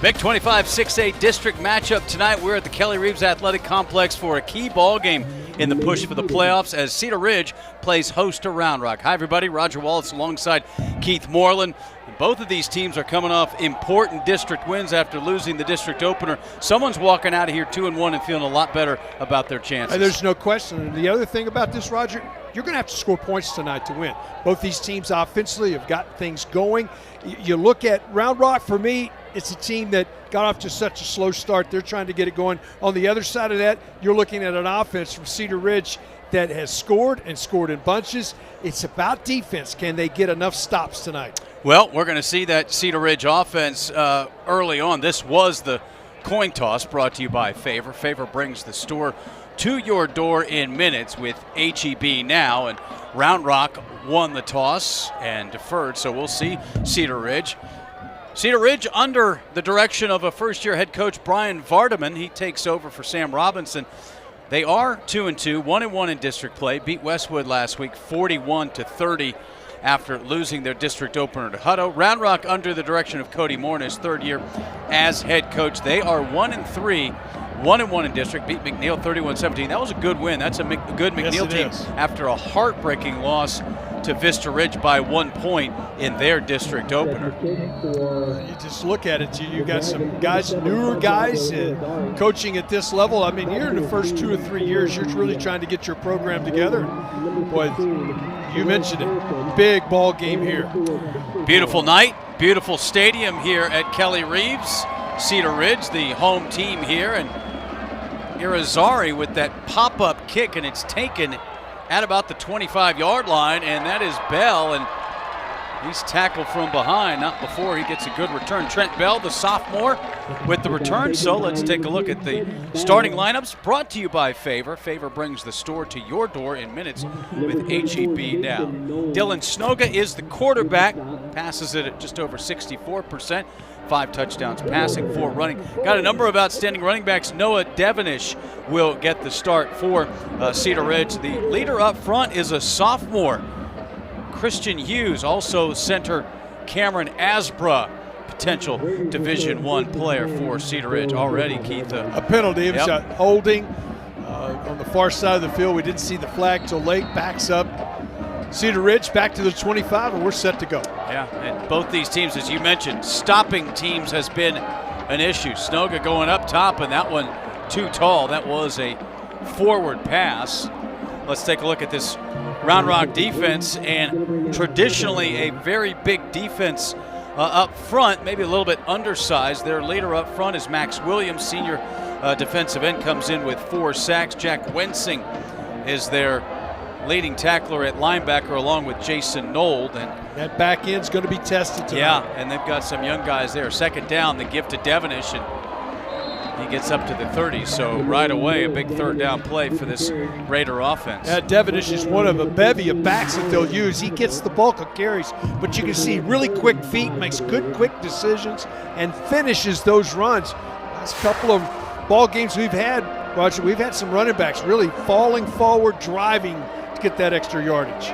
Big 25 6A district matchup tonight. We're at the Kelly Reeves Athletic Complex for a key ball game in the push for the playoffs as Cedar Ridge plays host to Round Rock. Hi, everybody. Roger Wallace alongside Keith Moreland. Both of these teams are coming off important district wins after losing the district opener. Someone's walking out of here 2-1 and feeling a lot better about their chances. There's no question. And the other thing about this, Roger, you're going to have to score points tonight to win. Both these teams offensively have got things going. You look at Round Rock, for me, it's a team that got off to such a slow start. They're trying to get it going. On the other side of that, you're looking at an offense from Cedar Ridge that has scored and scored in bunches. It's about defense. Can they get enough stops tonight? Well, we're going to see that Cedar Ridge offense early on. This was the coin toss brought to you by Favor. Favor brings the store to your door in minutes with HEB now, and Round Rock won the toss and deferred, so we'll see Cedar Ridge. Cedar Ridge under the direction of a first-year head coach, Brian Vardaman. He takes over for Sam Robinson. They are 2-2, 1-1 in district play. Beat Westwood last week 41-30 after losing their district opener to Hutto. Round Rock under the direction of Cody Moore in his third year as head coach. They are 1-3, 1-1 in district. Beat McNeil 31-17. That was a good win. That's a good McNeil team after a heartbreaking loss to Vista Ridge by 1 point in their district opener. You just look at it, you got some guys, newer guys, coaching at this level. I mean, you're in the first 2 or 3 years, you're really trying to get your program together. Boy, you mentioned it, big ball game here. Beautiful night, beautiful stadium here at Kelly Reeves. Cedar Ridge, the home team here, and Irizarry with that pop-up kick, and it's taken at about the 25-yard line, and that is Bell, and he's tackled from behind, not before he gets a good return. Trent Bell, the sophomore, with the return. So let's take a look at the starting lineups brought to you by Favor. Favor brings the store to your door in minutes with HEB now. Dylan Snoga is the quarterback, passes it at just over 64%. 5 touchdowns passing, 4 running. Got a number of outstanding running backs. Noah Devonish will get the start for Cedar Ridge. The leader up front is a sophomore, Christian Hughes. Also center Cameron Asbra, potential Division I player for Cedar Ridge already, Keith. A penalty. It was a holding on the far side of the field. We didn't see the flag till late. Backs up Cedar Ridge back to the 25, and we're set to go. Yeah, and both these teams, as you mentioned, stopping teams has been an issue. Snoga going up top, and that one too tall. That was a forward pass. Let's take a look at this Round Rock defense, and traditionally a very big defense up front, maybe a little bit undersized. Their leader up front is Max Williams, senior defensive end, comes in with 4 sacks. Jack Wensing is their leading tackler at linebacker, along with Jason Nold. And that back end's going to be tested tonight. Yeah, and they've got some young guys there. Second down, the gift to Devonish, and he gets up to the 30. So right away, a big third down play for this Raider offense. Devonish is one of a bevy of backs that they'll use. He gets the bulk of carries, but you can see really quick feet, makes good quick decisions, and finishes those runs. Last couple of ball games we've had, Roger, we've had some running backs really falling forward, driving to get that extra yardage.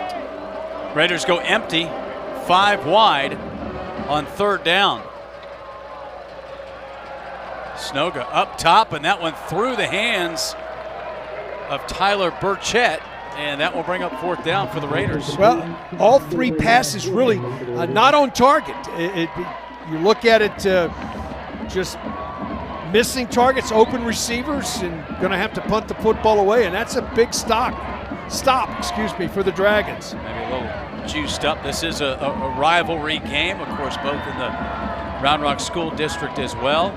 Raiders go empty, 5 wide on third down. Snoga up top, and that one through the hands of Tyler Burchett, and that will bring up fourth down for the Raiders. Well, all 3 passes really not on target. You look at it, just missing targets, open receivers, and going to have to punt the football away, and that's a big stop, for the Dragons. Maybe a little juiced up. This is a rivalry game, of course, both in the Round Rock School District as well.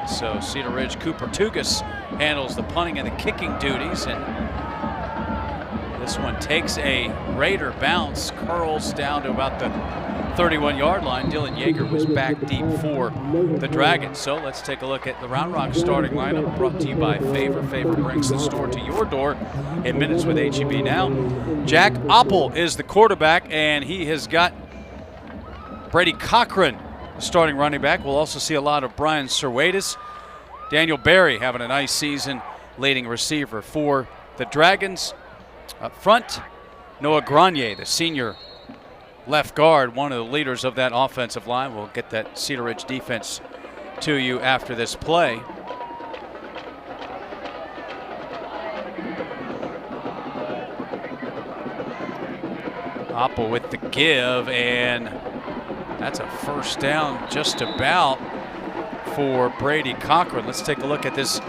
So Cedar Ridge, Cooper Tugas handles the punting and the kicking duties, and this one takes a Raider bounce, curls down to about the 31-yard line. Dylan Yeager was back deep for the Dragons. So let's take a look at the Round Rock starting lineup brought to you by Favor. Favor brings the store to your door in minutes with HEB now. Jack Oppel is the quarterback, and he has got Brady Cochran, starting running back. We'll also see a lot of Brian Serwatis. Daniel Berry having a nice season, leading receiver for the Dragons. Up front, Noah Grenier, the senior left guard, one of the leaders of that offensive line. We'll get that Cedar Ridge defense to you after this play. Opple with the give, and that's a first down just about for Brady Cochran. Let's take a look at this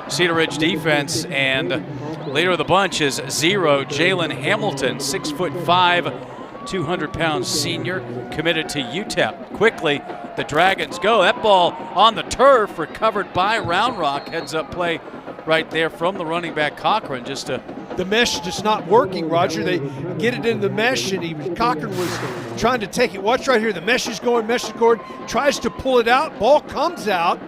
Cedar Ridge defense, and leader of the bunch is Jalen Hamilton, 6'5", 200-pound senior, committed to UTEP. Quickly, the Dragons go. That ball on the turf, recovered by Round Rock. Heads up play right there from the running back Cochran. The mesh just not working, Roger. They get it in the mesh, and Cochran was trying to take it. Watch right here. The mesh is going, tries to pull it out. Ball comes out.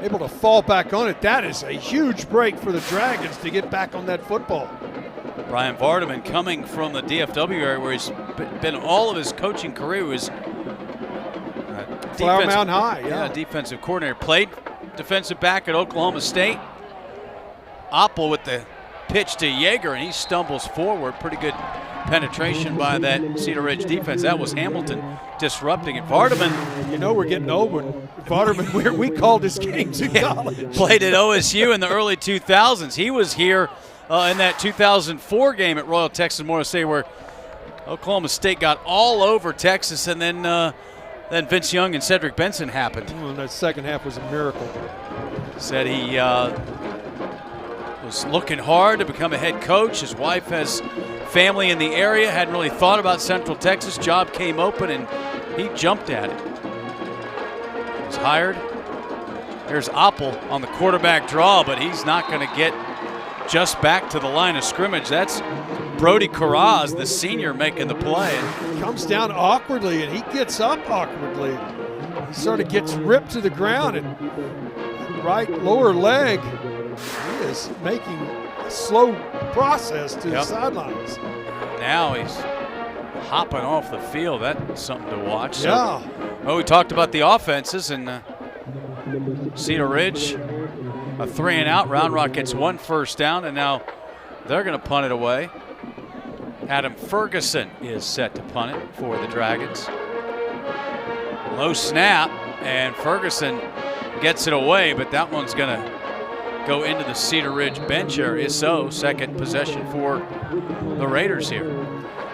Able to fall back on it. That is a huge break for the Dragons to get back on that football. Brian Vardaman, coming from the DFW area where he's been all of his coaching career, was Flower Mound High. Yeah, defensive coordinator. Played defensive back at Oklahoma State. Opple with the pitch to Yeager, and he stumbles forward. Pretty good penetration by that Cedar Ridge defense. That was Hamilton disrupting it. Vardaman. You know we're getting old when Vardaman, we called his games in college. Played at OSU in the early 2000s. He was here in that 2004 game at Royal Texas Memorial State where Oklahoma State got all over Texas, and then Vince Young and Cedric Benson happened. Well, that second half was a miracle. Said he was looking hard to become a head coach. His wife has family in the area, hadn't really thought about Central Texas. Job came open, and he jumped at it. He's hired. There's Opple on the quarterback draw, but he's not going to get just back to the line of scrimmage. That's Brody Carraz, the senior, making the play. He comes down awkwardly, and he gets up awkwardly. He sort of gets ripped to the ground, and right lower leg, he is making a slow process to the sidelines. Now he's hopping off the field. That's something to watch. Yeah. So, well, we talked about the offenses, and Cedar Ridge, a 3-and-out. Round Rock gets one first down, and now they're going to punt it away. Adam Ferguson is set to punt it for the Dragons. Low snap, and Ferguson gets it away, but that one's going to go into the Cedar Ridge bench area. So, second possession for the Raiders here.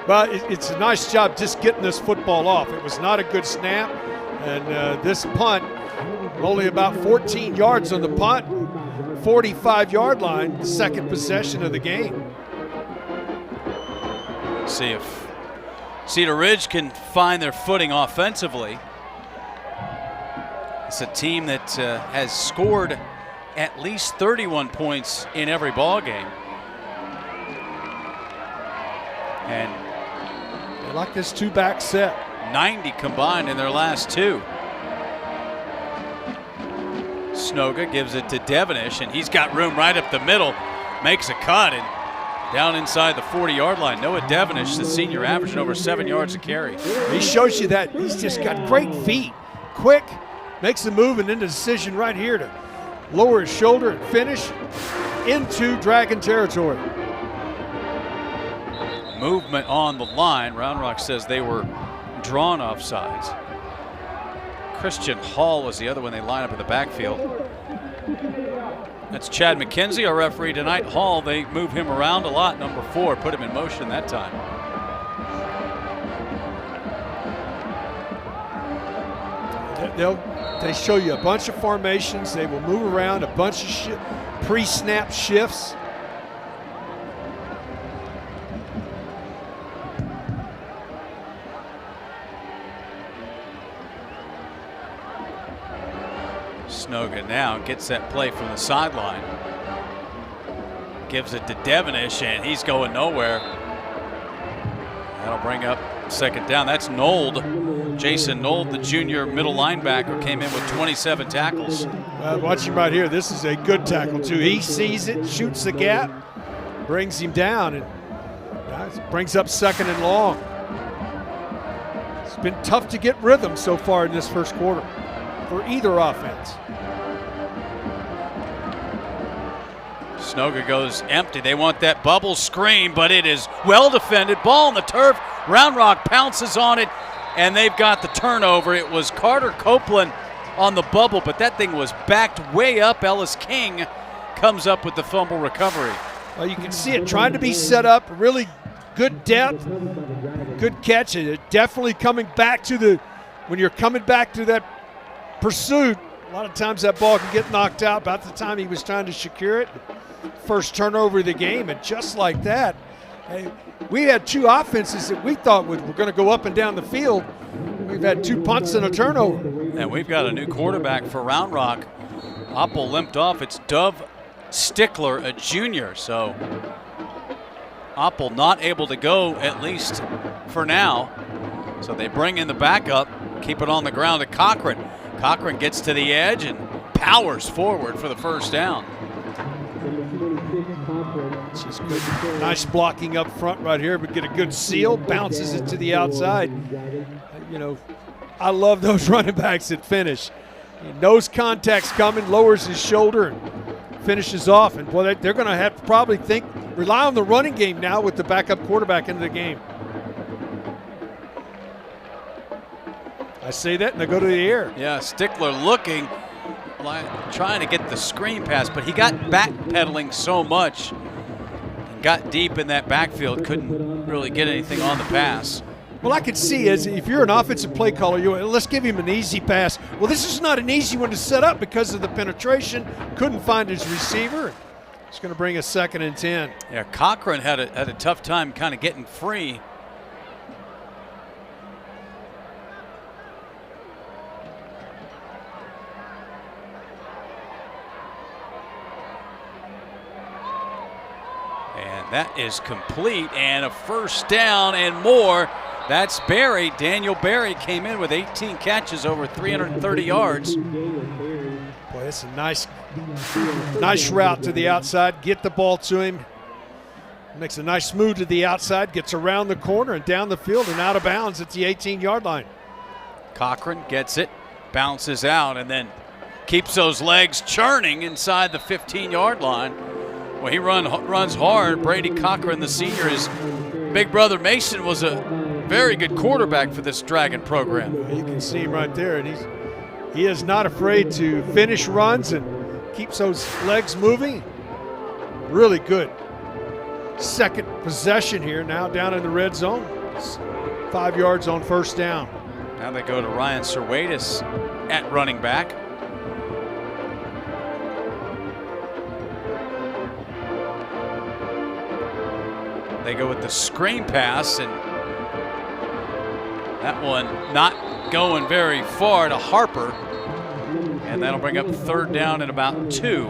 Well, it's a nice job just getting this football off. It was not a good snap, and this punt, only about 14 yards on the punt, 45-yard line, second possession of the game. See if Cedar Ridge can find their footing offensively. It's a team that has scored at least 31 points in every ball game. And they like this two-back set. 90 combined in their last two. Snoga gives it to Devenish, and he's got room right up the middle, makes a cut, and down inside the 40-yard line. Noah Devenish, the senior, averaging over 7 yards a carry. He shows you that he's just got great feet. Quick, makes the move, and then the decision right here to lower his shoulder and finish into Dragon territory. Movement on the line. Round Rock says they were drawn offsides. Christian Hall was the other one they line up in the backfield. That's Chad McKenzie, our referee tonight. Hall, they move him around a lot. Number 4, put him in motion that time. They show you a bunch of formations. They will move around, a bunch of pre-snap shifts. Snoga now gets that play from the sideline. Gives it to Devenish, and he's going nowhere. That'll bring up second down. That's Nold. Jason Nold, the junior middle linebacker, came in with 27 tackles. Watch him right here. This is a good tackle, too. He sees it, shoots the gap, brings him down, and brings up second and long. It's been tough to get rhythm so far in this first quarter for either offense. Snoga goes empty. They want that bubble screen, but it is well defended. Ball on the turf. Round Rock pounces on it, and they've got the turnover. It was Carter Copeland on the bubble, but that thing was backed way up. Ellis King comes up with the fumble recovery. Well, you can see it trying to be set up, really good depth, good catch. And definitely coming back to when you're coming back to that pursuit, a lot of times that ball can get knocked out about the time he was trying to secure it. First turnover of the game, and just like that, we had two offenses that we thought were going to go up and down the field. We've had 2 punts and a turnover. And we've got a new quarterback for Round Rock. Oppel limped off. It's Dove Stickler, a junior. So Oppel not able to go, at least for now. So they bring in the backup, keep it on the ground to Cochran. Cochran gets to the edge and powers forward for the first down. Just good. Nice blocking up front right here, but get a good seal, bounces it to the outside. You know, I love those running backs that finish. He knows contact's coming, lowers his shoulder, and finishes off. And boy, they're going to have to probably rely on the running game now with the backup quarterback into the game. I say that, and they go to the air. Yeah, Stickler looking, trying to get the screen pass, but he got backpedaling so much and got deep in that backfield, couldn't really get anything on the pass. Well, I could see as if you're an offensive play caller, let's give him an easy pass. Well, this is not an easy one to set up because of the penetration. Couldn't find his receiver. It's going to bring a 2nd and 10. Yeah, Cochran had a tough time kind of getting free. And that is complete, and a first down and more. That's Barry. Daniel Barry came in with 18 catches, over 330 yards. Boy, that's a nice route to the outside. Get the ball to him. Makes a nice move to the outside, gets around the corner and down the field and out of bounds at the 18-yard line. Cochran gets it, bounces out, and then keeps those legs churning inside the 15-yard line. Well, he runs hard. Brady Cochran, the senior, his big brother Mason was a very good quarterback for this Dragon program. You can see him right there, and he is not afraid to finish runs and keeps those legs moving. Really good. Second possession here, now down in the red zone. 5 yards on first down. Now they go to Ryan Serwatis at running back. They go with the screen pass, and that one not going very far to Harper. And that'll bring up 3rd down and about 2.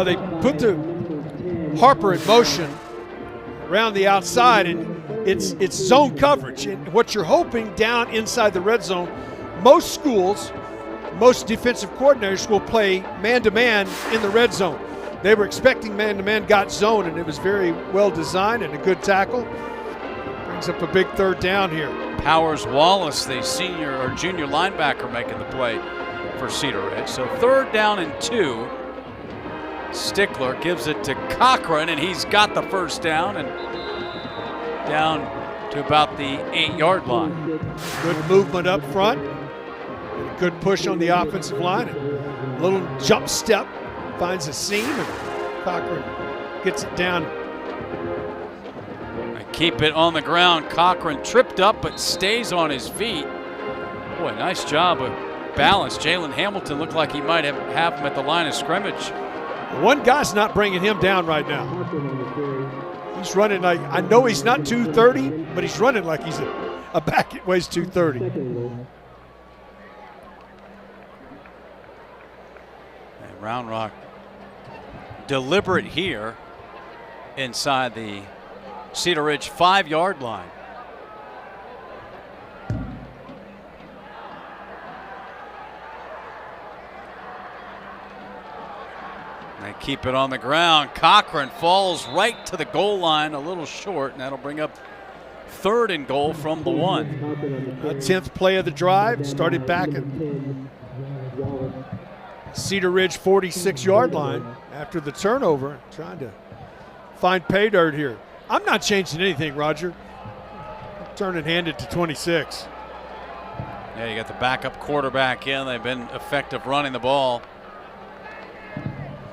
They put the Harper in motion around the outside, and it's zone coverage. And what you're hoping down inside the red zone, most schools, most defensive coordinators will play man-to-man in the red zone. They were expecting man-to-man, got zone, and it was very well designed and a good tackle. Brings up a big 3rd down here. Powers Wallace, the senior or junior linebacker, making the play for Cedar Ridge. So 3rd down and 2. Stickler gives it to Cochran, and he's got the first down and down to about the 8-yard line. Good movement up front, and a good push on the offensive line. A little jump step, finds a seam, and Cochran gets it down. Keep it on the ground. Cochran tripped up but stays on his feet. Boy, nice job of balance. Jalen Hamilton looked like he might have him at the line of scrimmage. One guy's not bringing him down right now. He's running like, I know he's not 230, but he's running like he's a back that weighs 230. And Round Rock deliberate here inside the Cedar Ridge 5-yard line. They keep it on the ground. Cochran falls right to the goal line, a little short, and that'll bring up 3rd and goal from the 1. 10th play of the drive, started back at Cedar Ridge 46-yard line after the turnover, trying to find pay dirt here. I'm not changing anything, Roger. Turn and hand it to 26. Yeah, you got the backup quarterback in. They've been effective running the ball.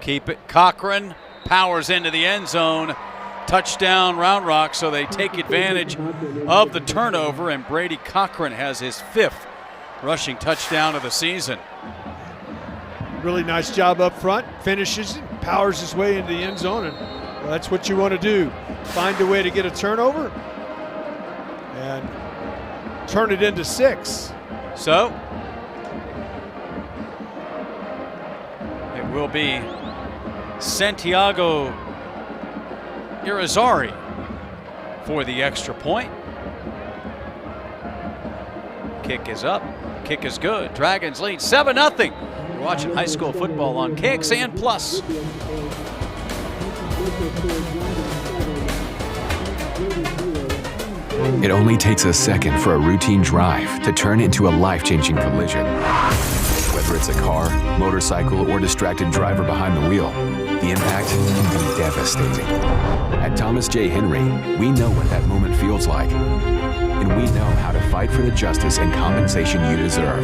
Keep it. Cochran powers into the end zone. Touchdown, Round Rock, so they take advantage of the turnover, and Brady Cochran has his 5th rushing touchdown of the season. Really nice job up front. Finishes it, powers his way into the end zone, and well, that's what you want to do. Find a way to get a turnover and turn it into 6. So it will be Santiago Irizarry for the extra point. Kick is up. Kick is good. Dragons lead 7-0. You're watching high school football on KXAN Plus. It only takes a second for a routine drive to turn into a life-changing collision. Whether it's a car, motorcycle, or distracted driver behind the wheel, the impact can be devastating. At Thomas J. Henry, we know what that moment feels like, and we know how to fight for the justice and compensation you deserve.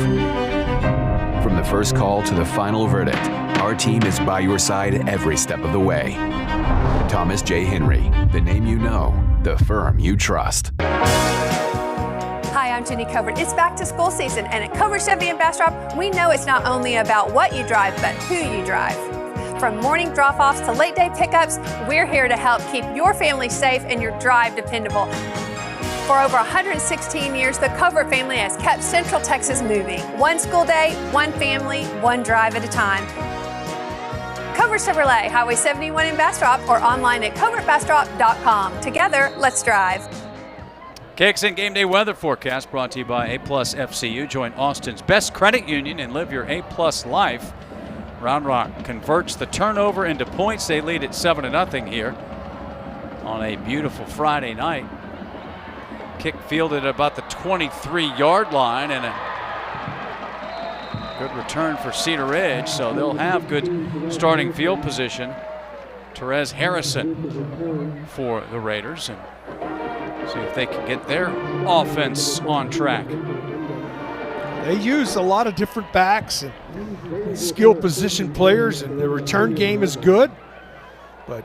From the first call to the final verdict, our team is by your side every step of the way. Thomas J. Henry, the name you know, the firm you trust. Hi, I'm Jenny Covert. It's back to school season, and at Covert Chevy in Bastrop, we know it's not only about what you drive, but who you drive. From morning drop-offs to late-day pickups, we're here to help keep your family safe and your drive dependable. For over 116 years, the Covert family has kept Central Texas moving. One school day, one family, one drive at a time. Covert Chevrolet, Highway 71 in Bastrop, or online at covertbastrop.com. Together, let's drive. KXAN Game Day weather forecast brought to you by A+ FCU. Join Austin's best credit union and live your A+ life. Round Rock converts the turnover into points. They lead at 7-0 here on a beautiful Friday night. Kick fielded at about the 23-yard line, and a good return for Cedar Ridge, so they'll have good starting field position. Therese Harrison for the Raiders, and see if they can get their offense on track. They use a lot of different backs and skill position players, and the return game is good, but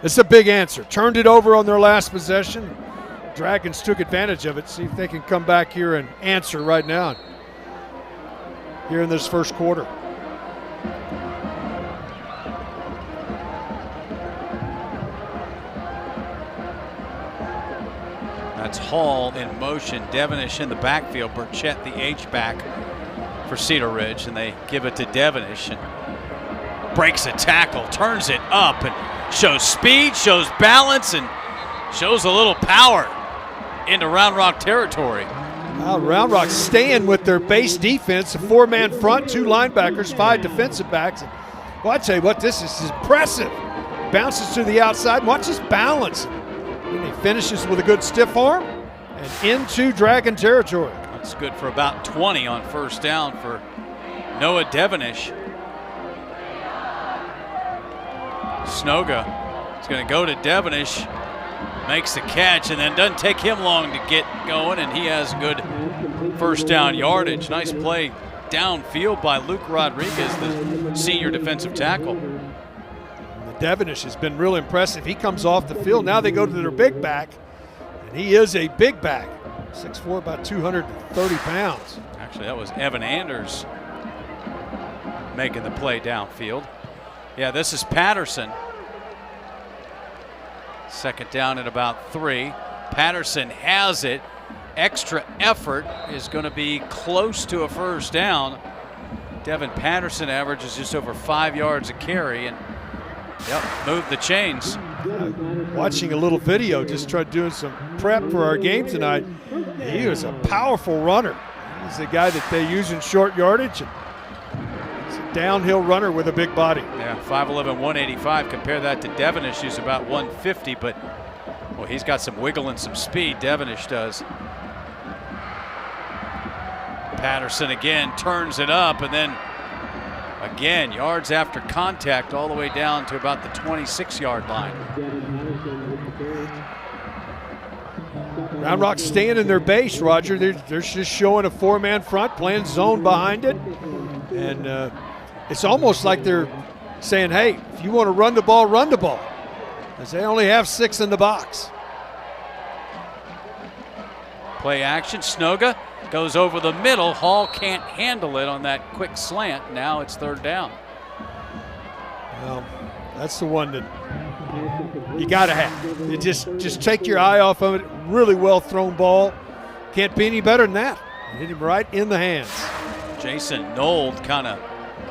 it's a big answer. Turned it over on their last possession. Dragons took advantage of it. See if they can come back here and answer right now here in this first quarter. That's Hall in motion. Devonish in the backfield. Burchett, the H-back for Cedar Ridge, and they give it to Devonish and breaks a tackle, turns it up, and shows speed, shows balance, and shows a little power into Round Rock territory. Well, Round Rock staying with their base defense, a 4-man front, 2 linebackers, 5 defensive backs. Well, I tell you what, this is impressive. Bounces to the outside, watch his balance. And he finishes with a good stiff arm and into Dragon territory. That's good for about 20 on first down for Noah Devonish. Snoga is going to go to Devonish, makes the catch, and then doesn't take him long to get going, and he has good first down yardage. Nice play downfield by Luke Rodriguez, the senior defensive tackle. Devonish has been real impressive. He comes off the field. Now they go to their big back, and he is a big back. 6'4", about 230 pounds. Actually, that was Evan Anders making the play downfield. Yeah, this is Patterson. Second down at about 3. Patterson has it. Extra effort is going to be close to a first down. Devin Patterson averages just over 5 yards a carry, and moved the chains. Watching a little video, just tried doing some prep for our game tonight. He was a powerful runner. He's a guy that they use in short yardage. He's a downhill runner with a big body. Yeah, 5'11", 185. Compare that to Devonish, who's about 150, but well, he's got some wiggle and some speed. Devonish does. Patterson again turns it up, and then Again, yards after contact all the way down to about the 26-yard line. Round Rock staying in their base, Roger. They're just showing a 4-man front, playing zone behind it. And it's almost like they're saying, hey, if you want to run the ball, run the ball. Because they only have 6 in the box. Play action, Snoga goes over the middle. Hall can't handle it on that quick slant. Now it's 3rd down. Well, that's the one that you got to have. You just take your eye off of it. Really well thrown ball. Can't be any better than that. Hit him right in the hands. Jason Nold kind of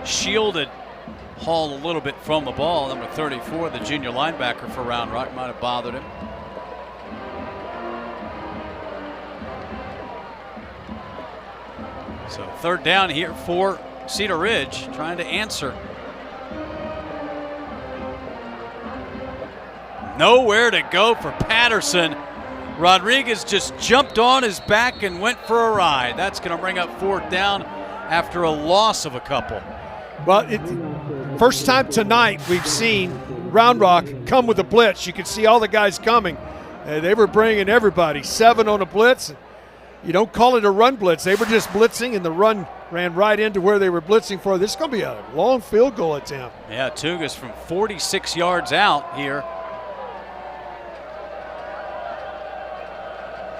shielded Hall a little bit from the ball. Number 34, the junior linebacker for Round Rock, might have bothered him. So 3rd down here for Cedar Ridge, trying to answer. Nowhere to go for Patterson. Rodriguez just jumped on his back and went for a ride. That's going to bring up 4th down after a loss of a couple. Well, first time tonight we've seen Round Rock come with a blitz. You can see all the guys coming. They were bringing everybody. 7 on a blitz. You don't call it a run blitz. They were just blitzing, and the run ran right into where they were blitzing for. This is going to be a long field goal attempt. Yeah, Tugas from 46 yards out here.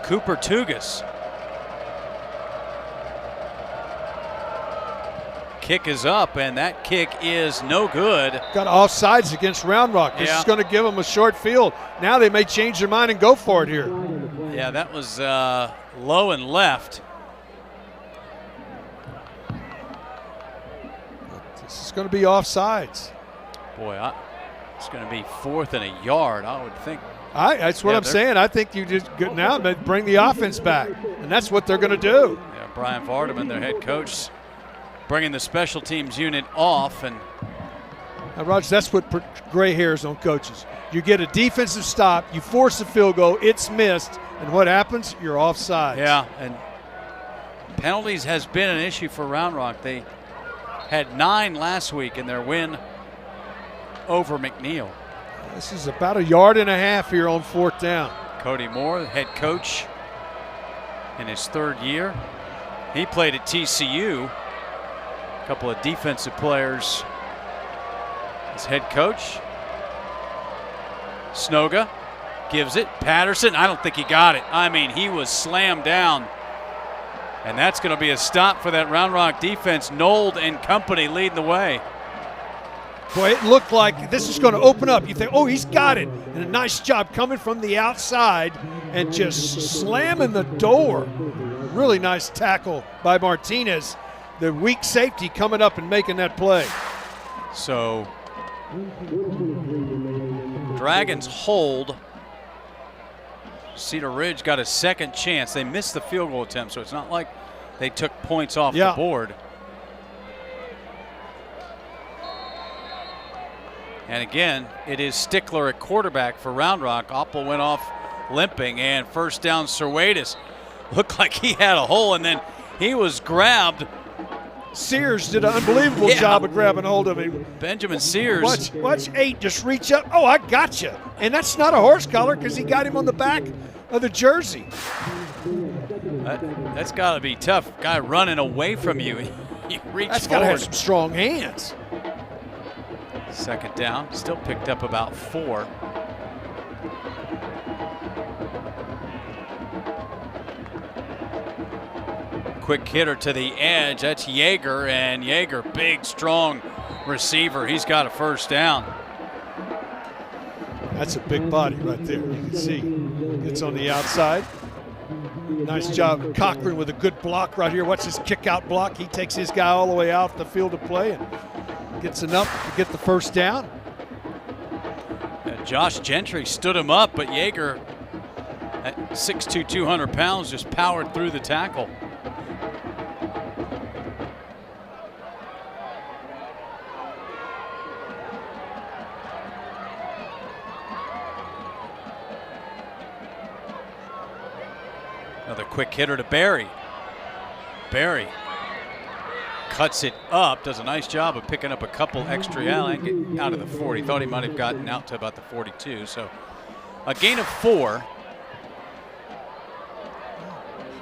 Cooper Tugas. Kick is up, and that kick is no good. Got offsides against Round Rock. This is going to give them a short field. Now they may change their mind and go for it here. Yeah, that was low and left. This is going to be offsides. Boy, it's going to be 4th and a yard, I would think. That's what I'm saying. I think you just good now, but bring the offense back, and that's what they're going to do. Yeah, Brian Vardaman, their head coach, bringing the special teams unit off. And now, Roger, that's what gray hairs on coaches. You get a defensive stop, you force a field goal, it's missed, and what happens? You're offside. Yeah, and penalties has been an issue for Round Rock. They had 9 last week in their win over McNeil. This is about 1.5 yards here on 4th down. Cody Moore, the head coach in his 3rd year. He played at TCU. A couple of defensive players as head coach. Snoga gives it. Patterson, I don't think he got it. I mean, he was slammed down. And that's going to be a stop for that Round Rock defense. Nold and company leading the way. Boy, it looked like this is going to open up. You think, oh, he's got it. And a nice job coming from the outside and just slamming the door. Really nice tackle by Martinez. The weak safety coming up and making that play. So, Dragons hold. Cedar Ridge got a 2nd chance. They missed the field goal attempt, so it's not like they took points off the board. And again, it is Stickler at quarterback for Round Rock. Oppel went off limping, and 1st down, Serwatis. Looked like he had a hole, and then he was grabbed. Sears did an unbelievable job of grabbing hold of him. Benjamin Sears. Watch 8 just reach up. Oh, I got you. And that's not a horse collar because he got him on the back of the jersey. That's got to be tough. Guy running away from you. You reach That's forward. got to have some strong hands. 2nd down, still picked up about 4. Quick hitter to the edge, that's Yeager, and Yeager, big, strong receiver. He's got a 1st down. That's a big body right there. You can see it's on the outside. Nice job, Cochran with a good block right here. Watch this kick out block. He takes his guy all the way out the field of play and gets enough to get the 1st down. Josh Gentry stood him up, but Yeager at 6'2", 200 pounds just powered through the tackle. Another quick hitter to Barry. Barry cuts it up, does a nice job of picking up a couple extra and get out of the 40. Thought he might have gotten out to about the 42. So a gain of 4.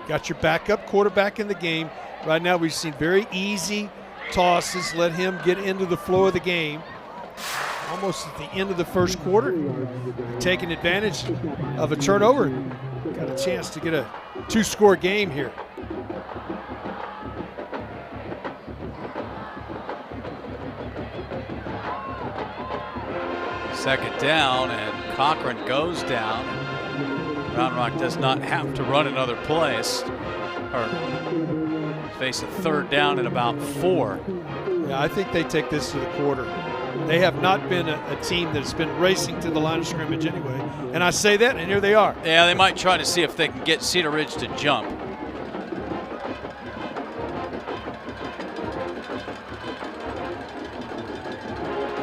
Got your backup quarterback in the game. Right now we've seen very easy tosses. Let him get into the flow of the game. Almost at the end of the first quarter, taking advantage of a turnover. Got a chance to get a 2-score game here. Second down, and Cochran goes down. Round Rock does not have to run another play, or face a third down at about 4. Yeah, I think they take this to the quarter. They have not been a team that's been racing to the line of scrimmage anyway. And I say that, and here they are. Yeah, they might try to see if they can get Cedar Ridge to jump.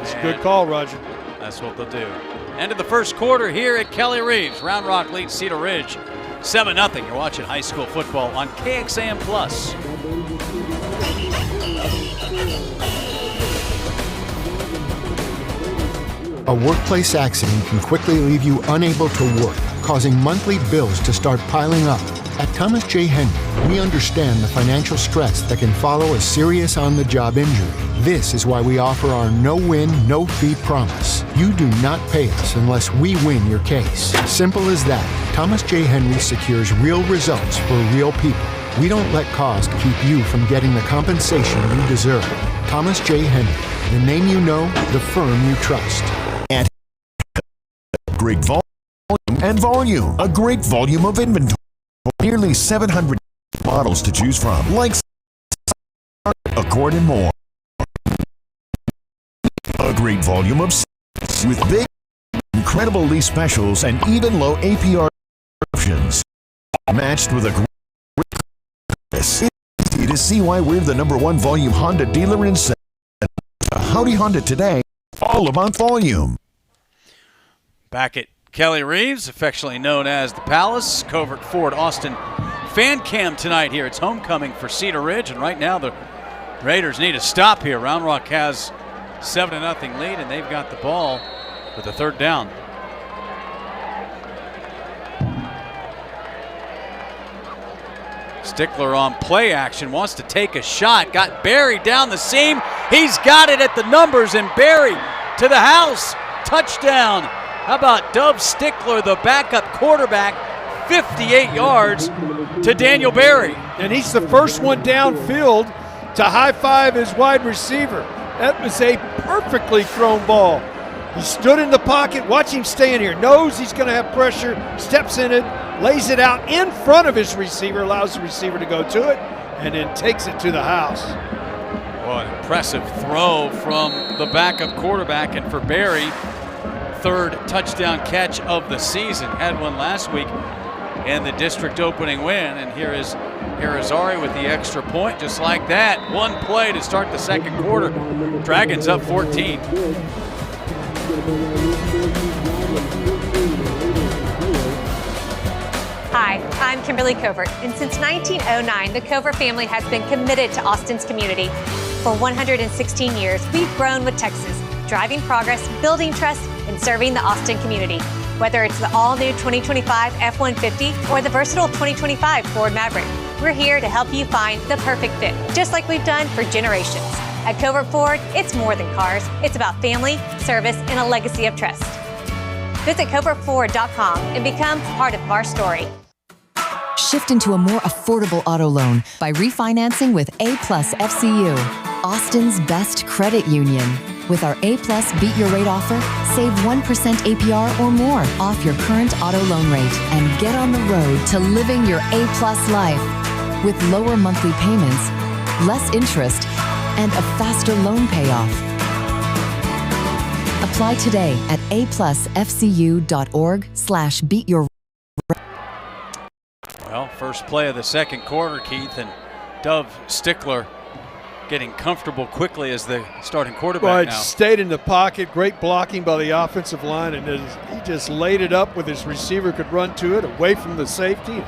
It's a good call, Roger. That's what they'll do. End of the first quarter here at Kelly Reeves. Round Rock leads Cedar Ridge 7-0. You're watching high school football on KXAN Plus. A workplace accident can quickly leave you unable to work, causing monthly bills to start piling up. At Thomas J. Henry, we understand the financial stress that can follow a serious on-the-job injury. This is why we offer our no-win, no-fee promise. You do not pay us unless we win your case. Simple as that. Thomas J. Henry secures real results for real people. We don't let cost keep you from getting the compensation you deserve. Thomas J. Henry, the name you know, the firm you trust. And great volume and volume. A great volume of inventory. Nearly 700 models to choose from, like Accord and more. A great volume of with big, incredible lease specials and even low APR options. Matched with a great it's easy to see why we're the #1 volume Honda dealer in Sept. Howdy Honda today, all about volume. Back at Kelly Reeves, affectionately known as the Palace, Covert Ford Austin fan cam tonight here. It's homecoming for Cedar Ridge, and right now the Raiders need a stop here. Round Rock has 7-0 lead, and they've got the ball with a third down. Stickler on play action, wants to take a shot, got Barry down the seam. He's got it at the numbers, and Barry to the house. Touchdown. How about Dove Stickler, the backup quarterback, 58 yards to Daniel Barry. And he's the first one downfield to high-five his wide receiver. That was a perfectly thrown ball. He stood in the pocket, watch him stay in here, knows he's going to have pressure, steps in it, lays it out in front of his receiver, allows the receiver to go to it, and then takes it to the house. Oh, an impressive throw from the backup quarterback, and for Barry, third touchdown catch of the season. Had one last week in the district opening win, and here is Irizarry with the extra point, just like that. One play to start the second quarter. Dragons up 14. Hi, I'm Kimberly Covert, and since 1909, the Covert family has been committed to Austin's community. For 116 years, we've grown with Texas, driving progress, building trust, and serving the Austin community. Whether it's the all-new 2025 F-150 or the versatile 2025 Ford Maverick, we're here to help you find the perfect fit, just like we've done for generations. At Covert Ford, it's more than cars. It's about family, service, and a legacy of trust. Visit covertford.com and become part of our story. Shift into a more affordable auto loan by refinancing with A-Plus FCU, Austin's best credit union. With our A-Plus Beat Your Rate offer, save 1% APR or more off your current auto loan rate and get on the road to living your A-Plus life. With lower monthly payments, less interest, and a faster loan payoff. Apply today at aplusfcu.org/beatyour. Well, first play of the second quarter, Keith, and Dove Stickler getting comfortable quickly as the starting quarterback now. Stayed in the pocket, great blocking by the offensive line, and he just laid it up with his receiver, could run to it, away from the safety.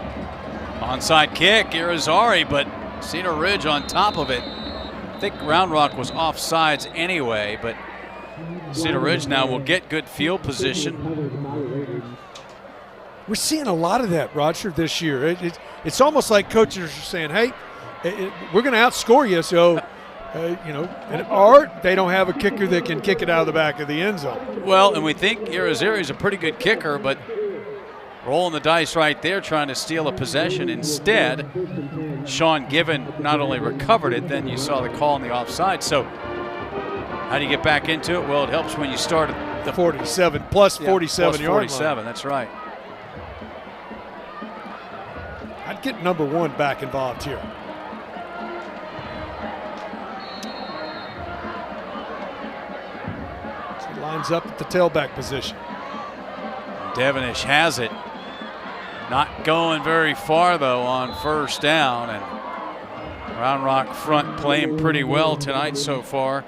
Onside kick, Irizarry, but Cedar Ridge on top of it. I think Round Rock was offsides anyway, but Cedar Ridge now will get good field position. We're seeing a lot of that, Roger, this year. It's almost like coaches are saying, hey, we're going to outscore you, so, or they don't have a kicker that can kick it out of the back of the end zone. Well, and we think Irizarry is a pretty good kicker, but rolling the dice right there, trying to steal a possession. Instead, Sean Given not only recovered it, then you saw the call on the offside. So how do you get back into it? Well, it helps when you start at the 47 plus 47 yard 47, line. That's right. I'd get number 1 back involved here. So he lines up at the tailback position. Devonish has it. Not going very far, though, on first down. And Round Rock front playing pretty well tonight so far.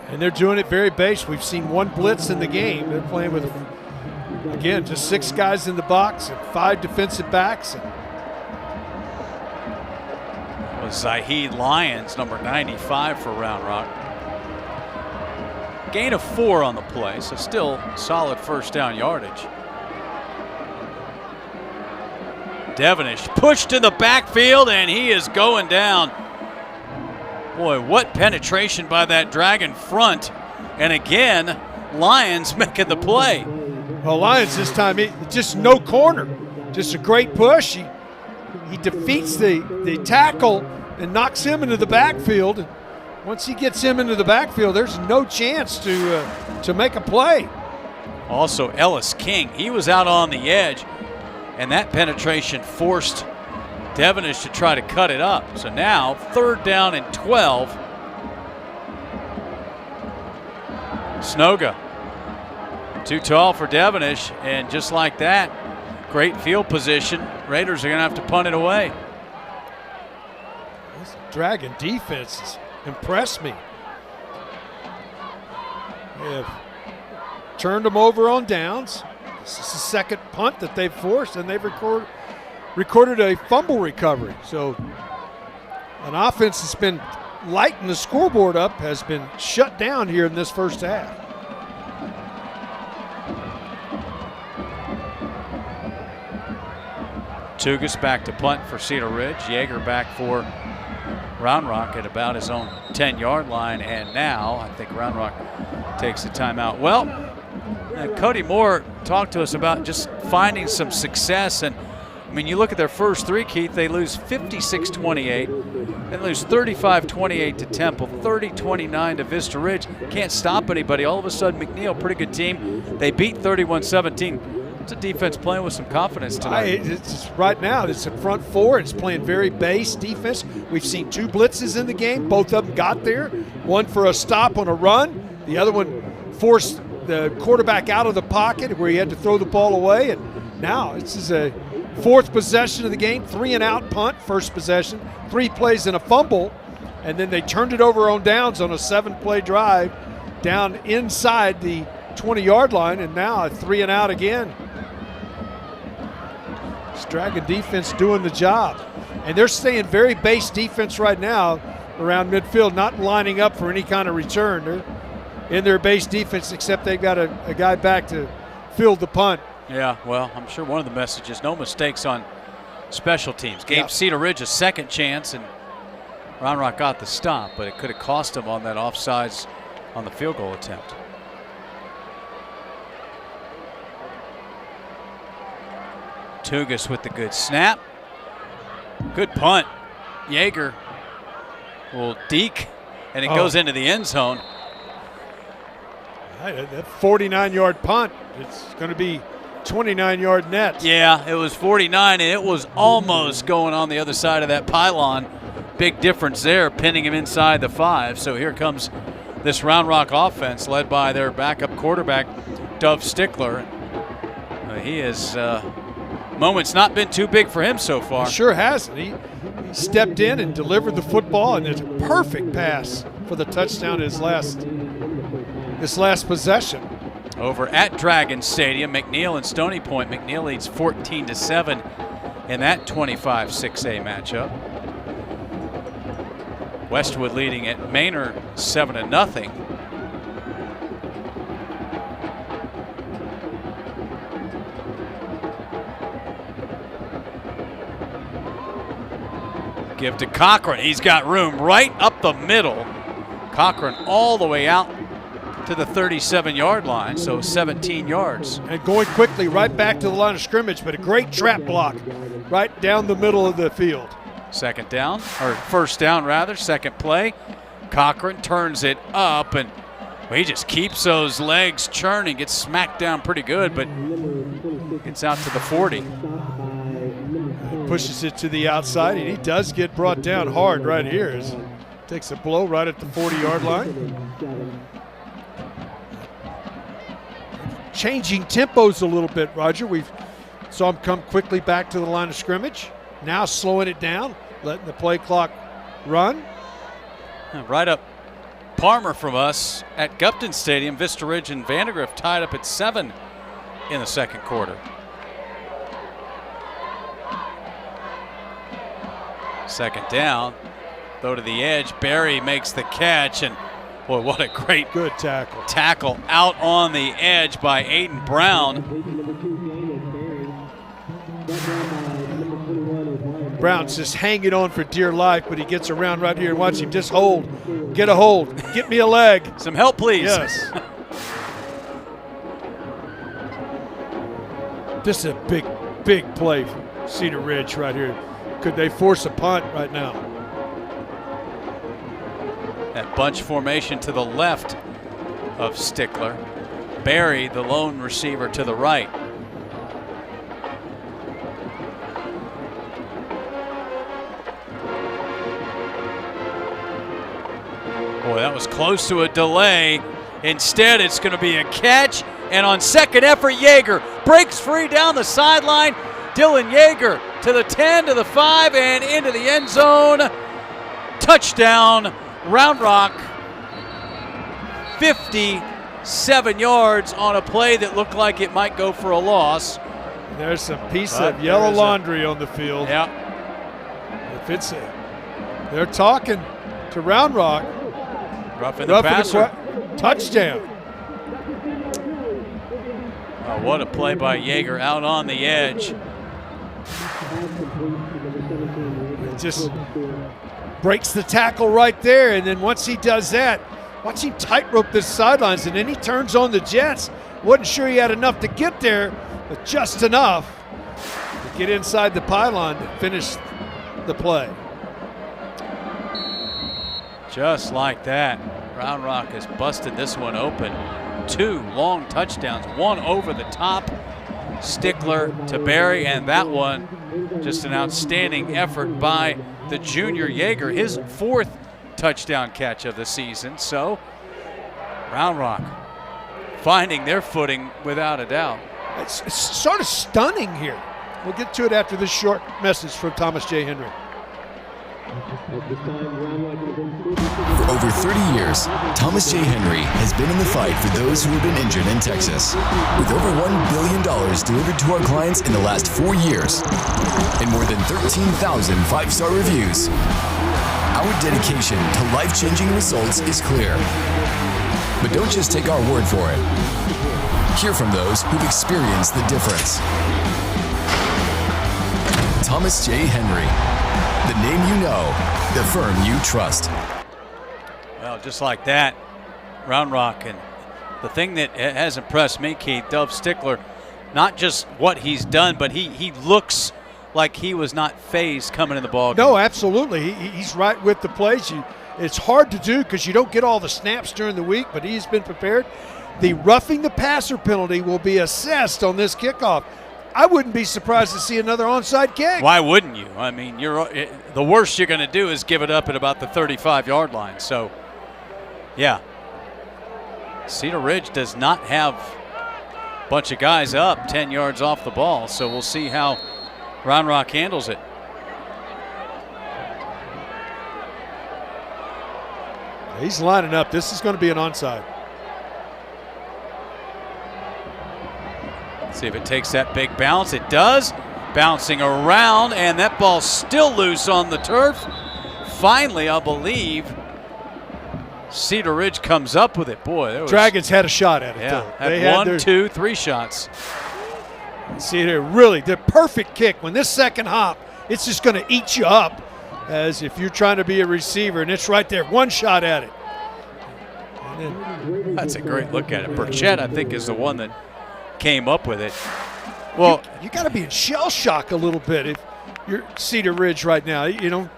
And they're doing it very base. We've seen 1 blitz in the game. They're playing with, again, just 6 guys in the box and 5 defensive backs. It was Zahid Lyons, number 95 for Round Rock. Gain of 4 on the play, so still solid first down yardage. Devonish pushed in the backfield, and he is going down. Boy, what penetration by that Dragon front. And again, Lyons making the play. Well, Lyons this time, just no corner. Just a great push. He defeats the tackle and knocks him into the backfield. Once he gets him into the backfield, there's no chance to make a play. Also, Ellis King, he was out on the edge, and that penetration forced Devonish to try to cut it up. So now, 3rd down and 12. Snoga, too tall for Devonish, and just like that, great field position. Raiders are going to have to punt it away. This Dragon defense has impressed me. They have turned them over on downs. This is the 2nd punt that they've forced, and they've recorded a fumble recovery. So an offense that's been lighting the scoreboard up has been shut down here in this first half. Tugas back to punt for Cedar Ridge. Yeager back for Round Rock at about his own 10-yard line. And now I think Round Rock takes the timeout. Well, Cody Moore talked to us about just finding some success. And I mean, you look at their first 3, Keith, they lose 56-28, then lose 35-28 to Temple, 30-29 to Vista Ridge. Can't stop anybody. All of a sudden, McNeil, pretty good team. They beat 31-17. It's a defense playing with some confidence tonight. Right now, it's a front 4. It's playing very base defense. We've seen 2 blitzes in the game. Both of them got there. One for a stop on a run. The other one forced the quarterback out of the pocket where he had to throw the ball away. And now this is a 4th possession of the game, 3-and-out punt, first possession, 3 plays and a fumble, and then they turned it over on downs on a 7-play drive down inside the 20-yard line, and now a 3-and-out again. This Dragon defense doing the job, and they're staying very base defense right now around midfield, not lining up for any kind of return. They're in their base defense, except they've got a guy back to field the punt. Yeah, well, I'm sure one of the messages, no mistakes on special teams. Gave Cedar Ridge a second chance, and Round Rock got the stop, but it could have cost him on that offsides on the field goal attempt. Tugas with the good snap. Good punt. Yeager will deke, and it goes into the end zone. That 49-yard punt, it's going to be 29-yard net. Yeah, it was 49, and it was almost going on the other side of that pylon. Big difference there, pinning him inside the 5. So here comes this Round Rock offense led by their backup quarterback, Dove Stickler. He has moments not been too big for him so far. He sure hasn't. He stepped in and delivered the football, and it's a perfect pass for the touchdown his last possession. Over at Dragon Stadium, McNeil and Stony Point. McNeil leads 14-7 in that 25-6A matchup. Westwood leading at Manor 7-0. Give to Cochran. He's got room right up the middle. Cochran all the way out to the 37-yard line, so 17 yards. And going quickly right back to the line of scrimmage, but a great trap block right down the middle of the field. Second down, or first down rather, second play. Cochran turns it up, and he just keeps those legs churning, gets smacked down pretty good, but gets out to the 40. Pushes it to the outside, and he does get brought down hard right here. Takes a blow right at the 40-yard line. Changing tempos a little bit, Roger. We saw him come quickly back to the line of scrimmage. Now slowing it down, letting the play clock run. Right up Parmer from us at Gupton Stadium. Vista Ridge and Vandergrift tied up at 7 in the second quarter. Second down, throw to the edge. Barry makes the catch, and boy, what a great good tackle out on the edge by Aiden Brown. Brown's just hanging on for dear life, but he gets around right here and watch him just hold. Get a hold. Get me a leg. Some help, please. Yes. This is a big, big play for Cedar Ridge right here. Could they force a punt right now? That bunch formation to the left of Stickler. Barry, the lone receiver, to the right. Boy, that was close to a delay. Instead, it's going to be a catch. And on second effort, Yeager breaks free down the sideline. Dylan Yeager to the 10, to the 5, and into the end zone. Touchdown, Round Rock. 57 yards on a play that looked like it might go for a loss. There's some piece of yellow laundry on the field. Yeah. If they're talking to Round Rock. Roughing the passer. Touchdown. Oh, what a play by Yeager out on the edge. It just breaks the tackle right there, and then once he does that, watch him tightrope the sidelines, and then he turns on the jets. Wasn't sure he had enough to get there, but just enough to get inside the pylon to finish the play. Just like that, Round Rock has busted this one open. 2 long touchdowns, one over the top, Stickler to Barry, and that one just an outstanding effort by the junior Yeager, his 4th touchdown catch of the season. So Round Rock finding their footing without a doubt. It's sort of stunning here. We'll get to it after this short message from Thomas J. Henry. For over 30 years, Thomas J. Henry has been in the fight for those who have been injured in Texas. With over $1 billion delivered to our clients in the last 4 years and more than 13,000 5-star reviews, our dedication to life-changing results is clear. But don't just take our word for it. Hear from those who've experienced the difference. Thomas J. Henry. The name you know, the firm you trust. Well, just like that, Round Rock. And the thing that has impressed me, Keith, Dove Stickler, not just what he's done, but he looks like he was not phased coming in the ball game. No, absolutely. He's right with the plays. It's hard to do because you don't get all the snaps during the week, but he's been prepared. The roughing the passer penalty will be assessed on this kickoff. I wouldn't be surprised to see another onside kick. Why wouldn't you? I mean, the worst you're going to do is give it up at about the 35-yard line. So, yeah. Cedar Ridge does not have a bunch of guys up 10 yards off the ball, so we'll see how Round Rock handles it. He's lining up. This is going to be an onside. See if it takes that big bounce. It does. Bouncing around, and that ball's still loose on the turf. finally, I believe, Cedar Ridge comes up with it. Boy, there was, Dragons had a shot at it, yeah, though. They had one, their, 2, 3 shots. See, they're really the perfect kick. When this second hop, it's just going to eat you up, as if you're trying to be a receiver, and it's right there. One shot at it. That's a great look at it. Burchett, I think, is the one that came up with it. Well, you got to be in shell shock a little bit if you're Cedar Ridge right now. You know,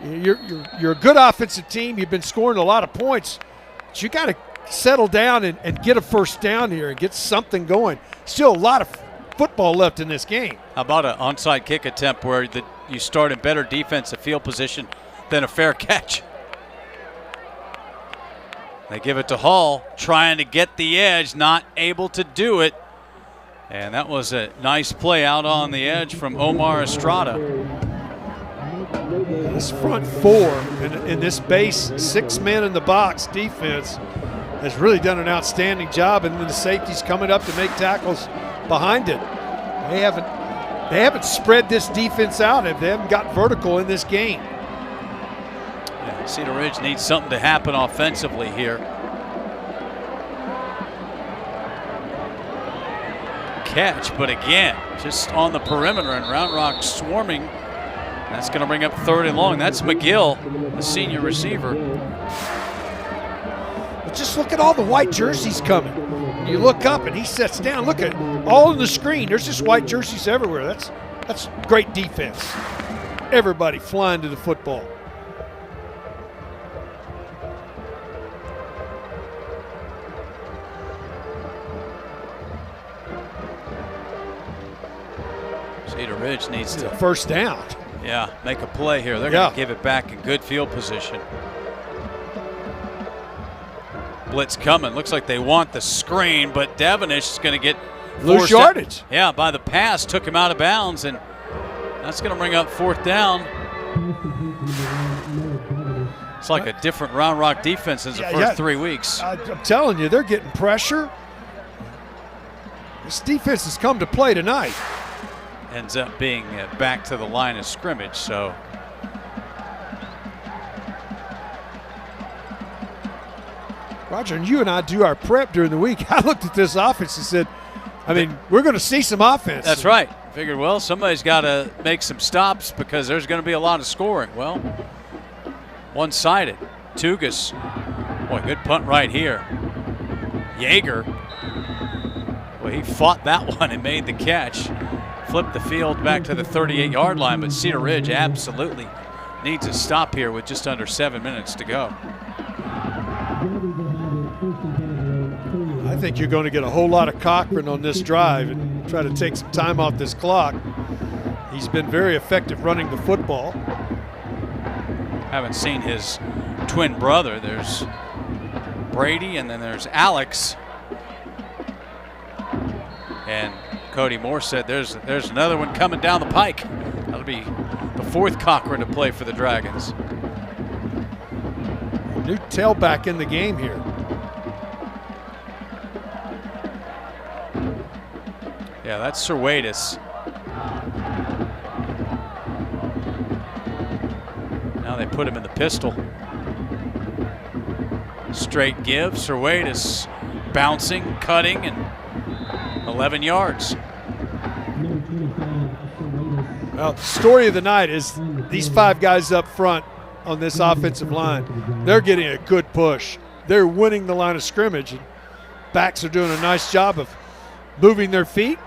you're a good offensive team. You've been scoring a lot of points, but you got to settle down and get a first down here and get something going. Still a lot of football left in this game. how about an onside kick attempt where you start in better defensive field position than a fair catch? They give it to Hall, trying to get the edge, not able to do it. And that was a nice play out on the edge from Omar Estrada. This front four in this base 6 men in the box defense has really done an outstanding job, and then the safety's coming up to make tackles behind it. They haven't spread this defense out. They haven't got vertical in this game. Yeah, Cedar Ridge needs something to happen offensively here. Catch, but again, just on the perimeter, and Round Rock swarming. That's going to bring up 3rd and long. That's McGill, the senior receiver. But just look at all the white jerseys coming. You look up and he sets down. Look at all in the screen. There's just white jerseys everywhere. That's great defense. Everybody flying to the football. Cedar Ridge needs to first down. Yeah, make a play here. They're going to give it back in good field position. Blitz coming. Looks like they want the screen, but Devonish is going to get loose yardage. Yeah, by the pass, took him out of bounds, and that's going to bring up 4th down. It's like a different Round Rock defense in the first 3 weeks. I'm telling you, they're getting pressure. This defense has come to play tonight. Ends up being back to the line of scrimmage, so. Roger, and you and I do our prep during the week. I looked at this offense and said, we're going to see some offense. That's right. Figured, well, somebody's got to make some stops because there's going to be a lot of scoring. Well, one-sided. Tugas, boy, good punt right here. Yeager, well, he fought that one and made the catch. Flipped the field back to the 38-yard line, but Cedar Ridge absolutely needs a stop here with just under 7 minutes to go. I think you're going to get a whole lot of Cochran on this drive and try to take some time off this clock. He's been very effective running the football. Haven't seen his twin brother. There's Brady and then there's Alex. And Cody Moore said there's another one coming down the pike. That'll be the 4th Cochran to play for the Dragons. New tailback in the game here. Yeah, that's Serwatis. Now they put him in the pistol. Straight give. Serwatis bouncing, cutting, and 11 yards. Well, the story of the night is these 5 guys up front on this offensive line. They're getting a good push. They're winning the line of scrimmage. And backs are doing a nice job of moving their feet,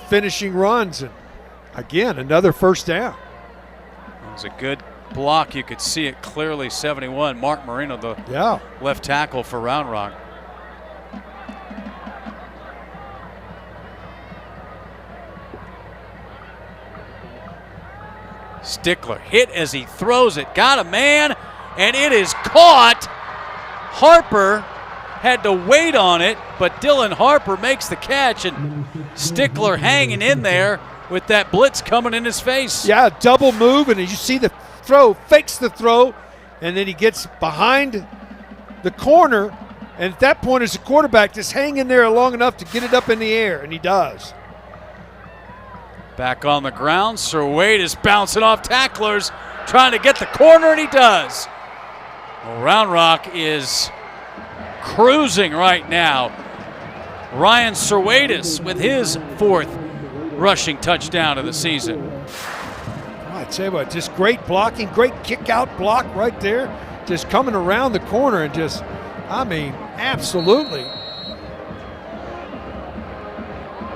finishing runs, and again, another first down. It was a good block. You could see it clearly. 71, Mark Marino, the left tackle for Round Rock. Stickler hit as he throws it. Got a man, and it is caught. Harper had to wait on it, but Dylan Harper makes the catch, and Stickler hanging in there with that blitz coming in his face. Yeah, double move, and as you see the throw, fakes the throw, and then he gets behind the corner, and at that point as a quarterback, just hang in there long enough to get it up in the air, and he does. Back on the ground, Serwatis bouncing off tacklers, trying to get the corner, and he does. Well, Round Rock is cruising right now. Ryan Serwatis with his 4th rushing touchdown of the season. I tell you what, just great blocking, great kick out block right there. Just coming around the corner and just, I mean, absolutely.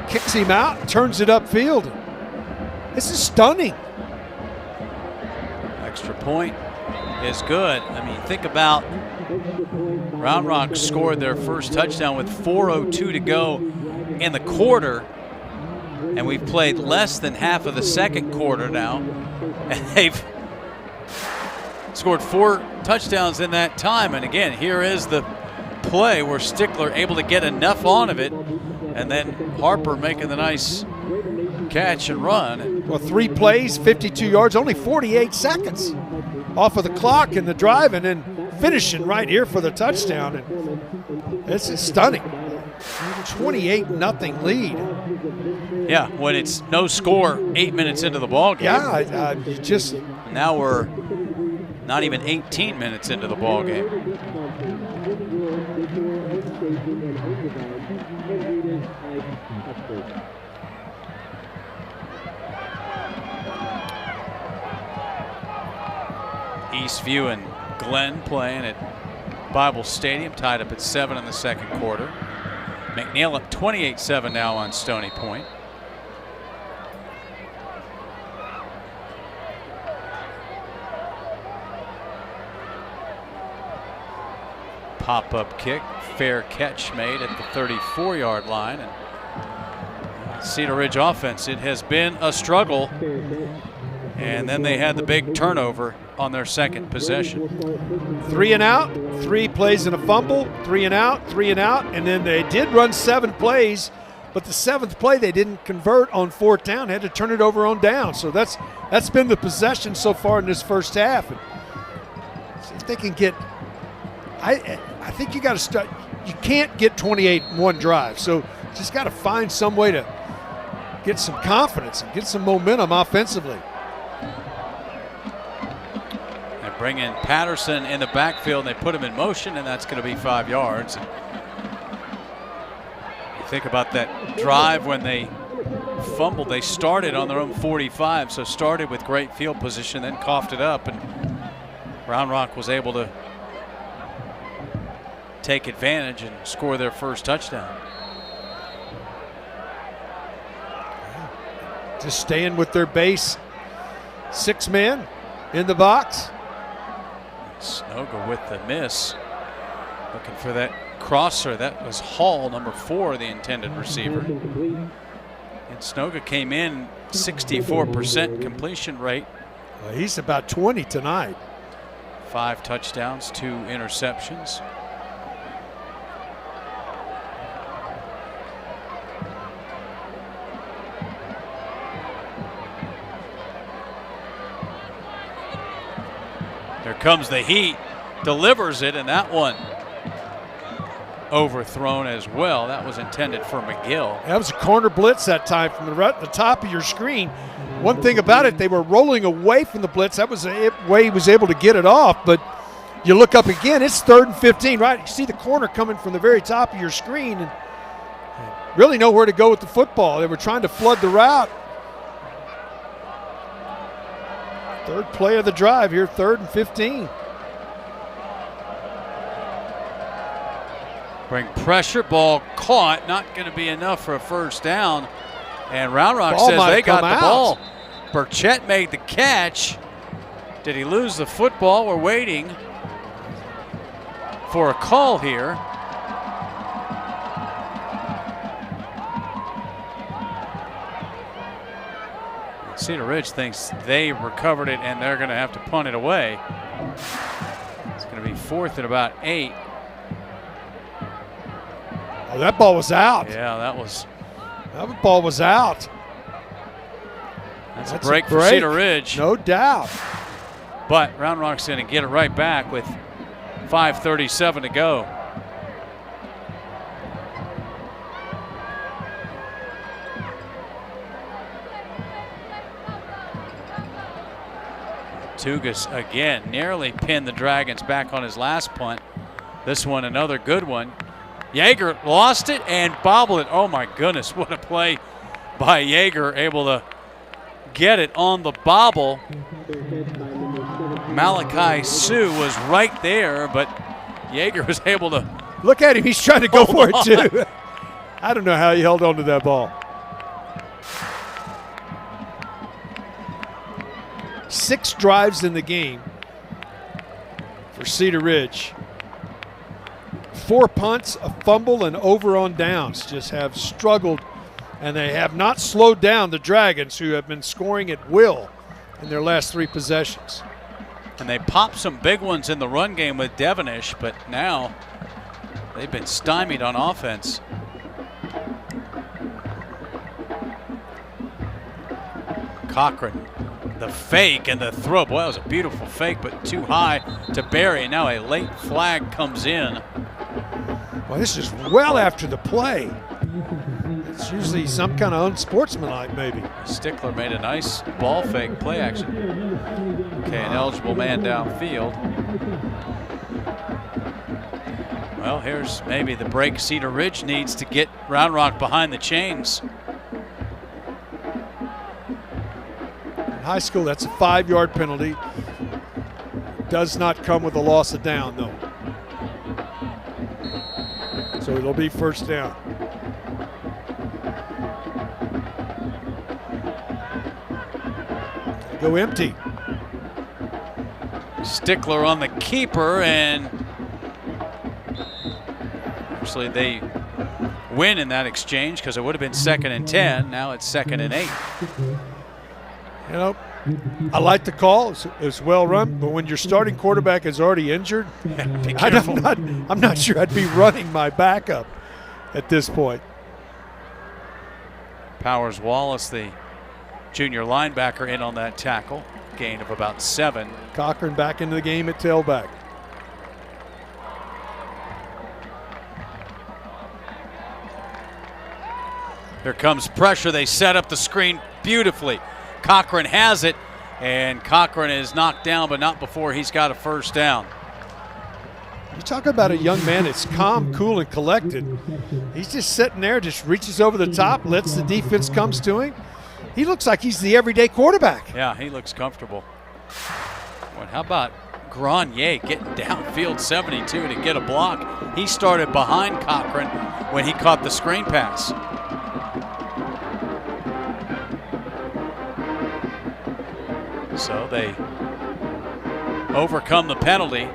Kicks him out, turns it upfield. This is stunning. Extra point is good. I mean, think about Round Rock scored their first touchdown with 4:02 to go in the quarter, and we've played less than half of the second quarter now, and they've scored 4 touchdowns in that time. And again, here is the play where Stickler able to get enough on of it, and then Harper making the nice catch and run. Well, 3 plays, 52 yards, only 48 seconds off of the clock in the drive, and then finishing right here for the touchdown. And this is stunning. 28-0 lead. Yeah, when it's no score 8 minutes into the ball game. Yeah, you just. Now we're not even 18 minutes into the ball game. Eastview and Glenn playing at Bible Stadium, tied up at 7 in the second quarter. McNeil up 28-7 now on Stony Point. Pop-up kick, fair catch made at the 34-yard line. And Cedar Ridge offense, it has been a struggle. And then they had the big turnover on their second possession. 3 and out, 3 plays and a fumble, 3 and out, 3 and out, and then they did run 7 plays, but the 7th play they didn't convert on 4th down, had to turn it over on down. So that's been the possession so far in this first half. And see if they can get. I think you got to start. You can't get 28 in one drive, so you just got to find some way to get some confidence and get some momentum offensively. Bring in Patterson in the backfield, and they put him in motion, and that's going to be 5 yards. And you think about that drive when they fumbled, they started on their own 45, so started with great field position, then coughed it up, and Round Rock was able to take advantage and score their first touchdown. Just staying with their base 6 men in the box. Snoga with the miss, looking for that crosser. That was Hall, number 4, the intended receiver. And Snoga came in 64% completion rate. Well, he's about 20 tonight. 5 touchdowns, 2 interceptions. There comes the heat, delivers it, and that one overthrown as well. That was intended for McGill. That was a corner blitz that time from the top of your screen. One thing about it, they were rolling away from the blitz. That was the way he was able to get it off. But you look up again, it's 3rd and 15, right? You see the corner coming from the very top of your screen and really nowhere to go with the football. They were trying to flood the route. 3rd play of the drive here, 3rd and 15. Bring pressure, ball caught, not going to be enough for a first down. And Round Rock says they got the ball. Burchett made the catch. Did he lose the football? We're waiting for a call here. Cedar Ridge thinks they recovered it and they're going to have to punt it away. It's going to be 4th and about 8. Oh, that ball was out. Yeah, that ball was out. That's a break for Cedar Ridge. No doubt. But Round Rock's going to get it right back with 5:37 to go. Tugas again nearly pinned the Dragons back on his last punt. This one another good one. Yeager lost it and bobbled it. Oh my goodness, what a play by Yeager, able to get it on the bobble. Malachi Sue was right there, but Yeager was able to. Look at him, he's trying to go for it too. I don't know how he held on to that ball. 6 drives in the game for Cedar Ridge. 4 punts, a fumble, and over on downs. Just have struggled, and they have not slowed down the Dragons, who have been scoring at will in their last 3 possessions. And they popped some big ones in the run game with Devonish, but now they've been stymied on offense. Cochran, the fake and the throw. Boy, that was a beautiful fake, but too high to Barry. Now a late flag comes in. Well, this is well after the play. It's usually some kind of unsportsmanlike, maybe. Stickler made a nice ball fake play action. Okay, an eligible man downfield. Well, here's maybe the break Cedar Ridge needs to get Round Rock behind the chains. In high school, that's a 5-yard penalty. Does not come with a loss of down, though. So it'll be first down. They go empty. Stickler on the keeper, and actually they win in that exchange because it would have been 2nd and 10. Now it's 2nd and 8. You know, I like the call. It's well run, but when your starting quarterback is already injured, be careful. I'm not sure I'd be running my backup at this point. Powers Wallace, the junior linebacker, in on that tackle. Gain of about 7. Cochran back into the game at tailback. Here comes pressure. They set up the screen beautifully. Cochran has it, and Cochran is knocked down, but not before he's got a first down. You talk about a young man that's calm, cool, and collected. He's just sitting there, just reaches over the top, lets the defense comes to him. He looks like he's the everyday quarterback. Yeah, he looks comfortable. Well, how about Grenier getting downfield 72 to get a block? He started behind Cochran when he caught the screen pass. So they overcome the penalty.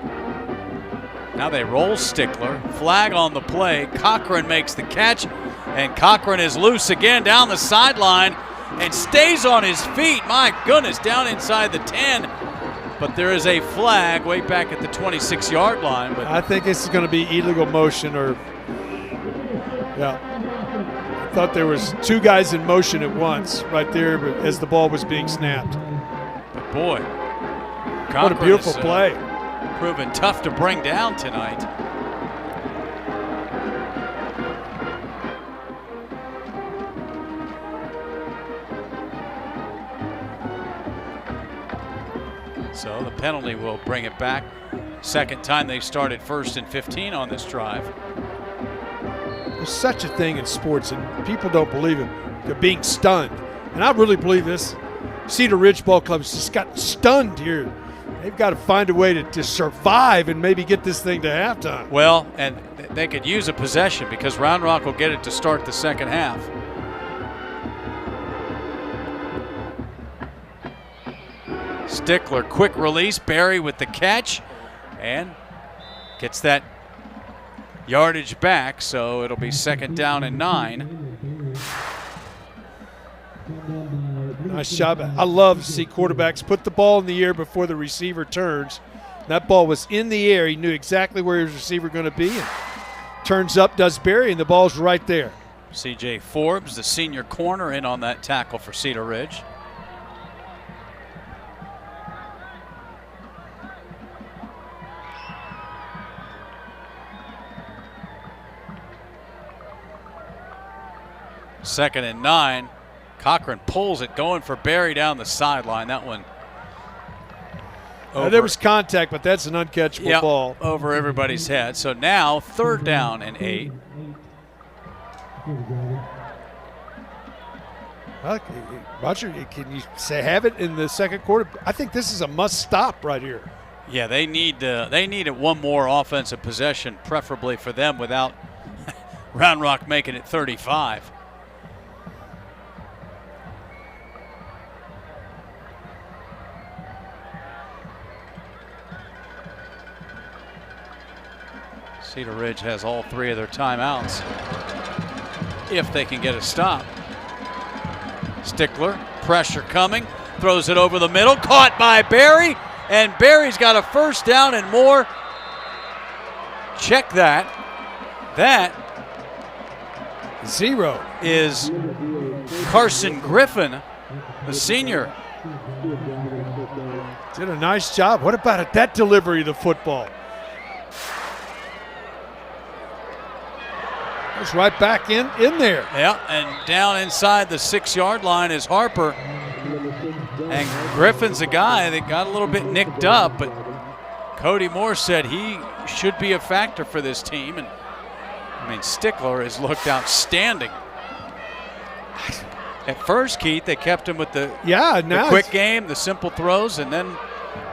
Now they roll Stickler. Flag on the play. Cochran makes the catch, and Cochran is loose again down the sideline and stays on his feet. My goodness, down inside the 10. But there is a flag way back at the 26-yard line. But I think this is going to be illegal motion, or yeah. I thought there was 2 guys in motion at once right there as the ball was being snapped. But boy, Cochran what a beautiful play. Proven tough to bring down tonight. So the penalty will bring it back. Second time they started 1st and 15 on this drive. There's such a thing in sports, and people don't believe it. They're being stunned. And I really believe this. Cedar Ridge Ball Club's just got stunned here. They've got to find a way to survive and maybe get this thing to halftime. Well, and they could use a possession because Round Rock will get it to start the second half. Stickler, quick release, Barry with the catch, and gets that yardage back, so it'll be 2nd down and 9. Nice job. I love to see quarterbacks put the ball in the air before the receiver turns. That ball was in the air. He knew exactly where his receiver was going to be. And turns up, does Barry, and the ball's right there. C.J. Forbes, the senior corner, in on that tackle for Cedar Ridge. Second and 9. Cochran pulls it, going for Barry down the sideline. That one There was contact, but that's an uncatchable ball. Over everybody's head. So now 3rd down and 8. Roger, can you have it in the second quarter? I think this is a must stop right here. Yeah, they needed one more offensive possession, preferably for them, without Round Rock making it 35. Cedar Ridge has all 3 of their timeouts if they can get a stop. Stickler, pressure coming, throws it over the middle, caught by Barry, and Barry's got a 1st down and more. Check that. That 0 is Carson Griffin, the senior. Did a nice job. What about it? That delivery of the football? It's right back in there. Yeah, and down inside the 6-yard line is Harper. And Griffin's a guy that got a little bit nicked up, but Cody Moore said he should be a factor for this team. And I mean, Stickler has looked outstanding. At first, Keith, they kept him with the quick game, the simple throws, and then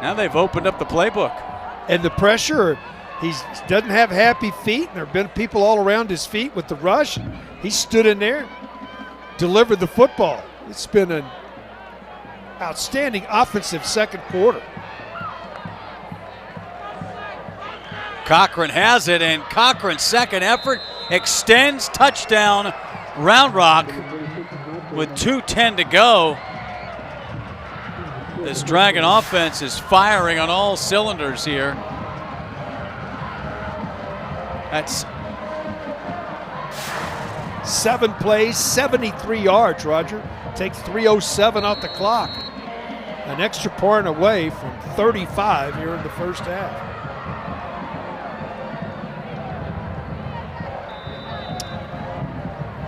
now they've opened up the playbook. And the pressure, he doesn't have happy feet, and there have been people all around his feet with the rush. He stood in there, delivered the football. It's been an outstanding offensive second quarter. Cochran has it, and Cochran's second effort extends, touchdown, Round Rock with 2:10 to go. This Dragon offense is firing on all cylinders here. That's 7 plays, 73 yards, Roger. Takes 3:07 off the clock. An extra point away from 35 here in the first half.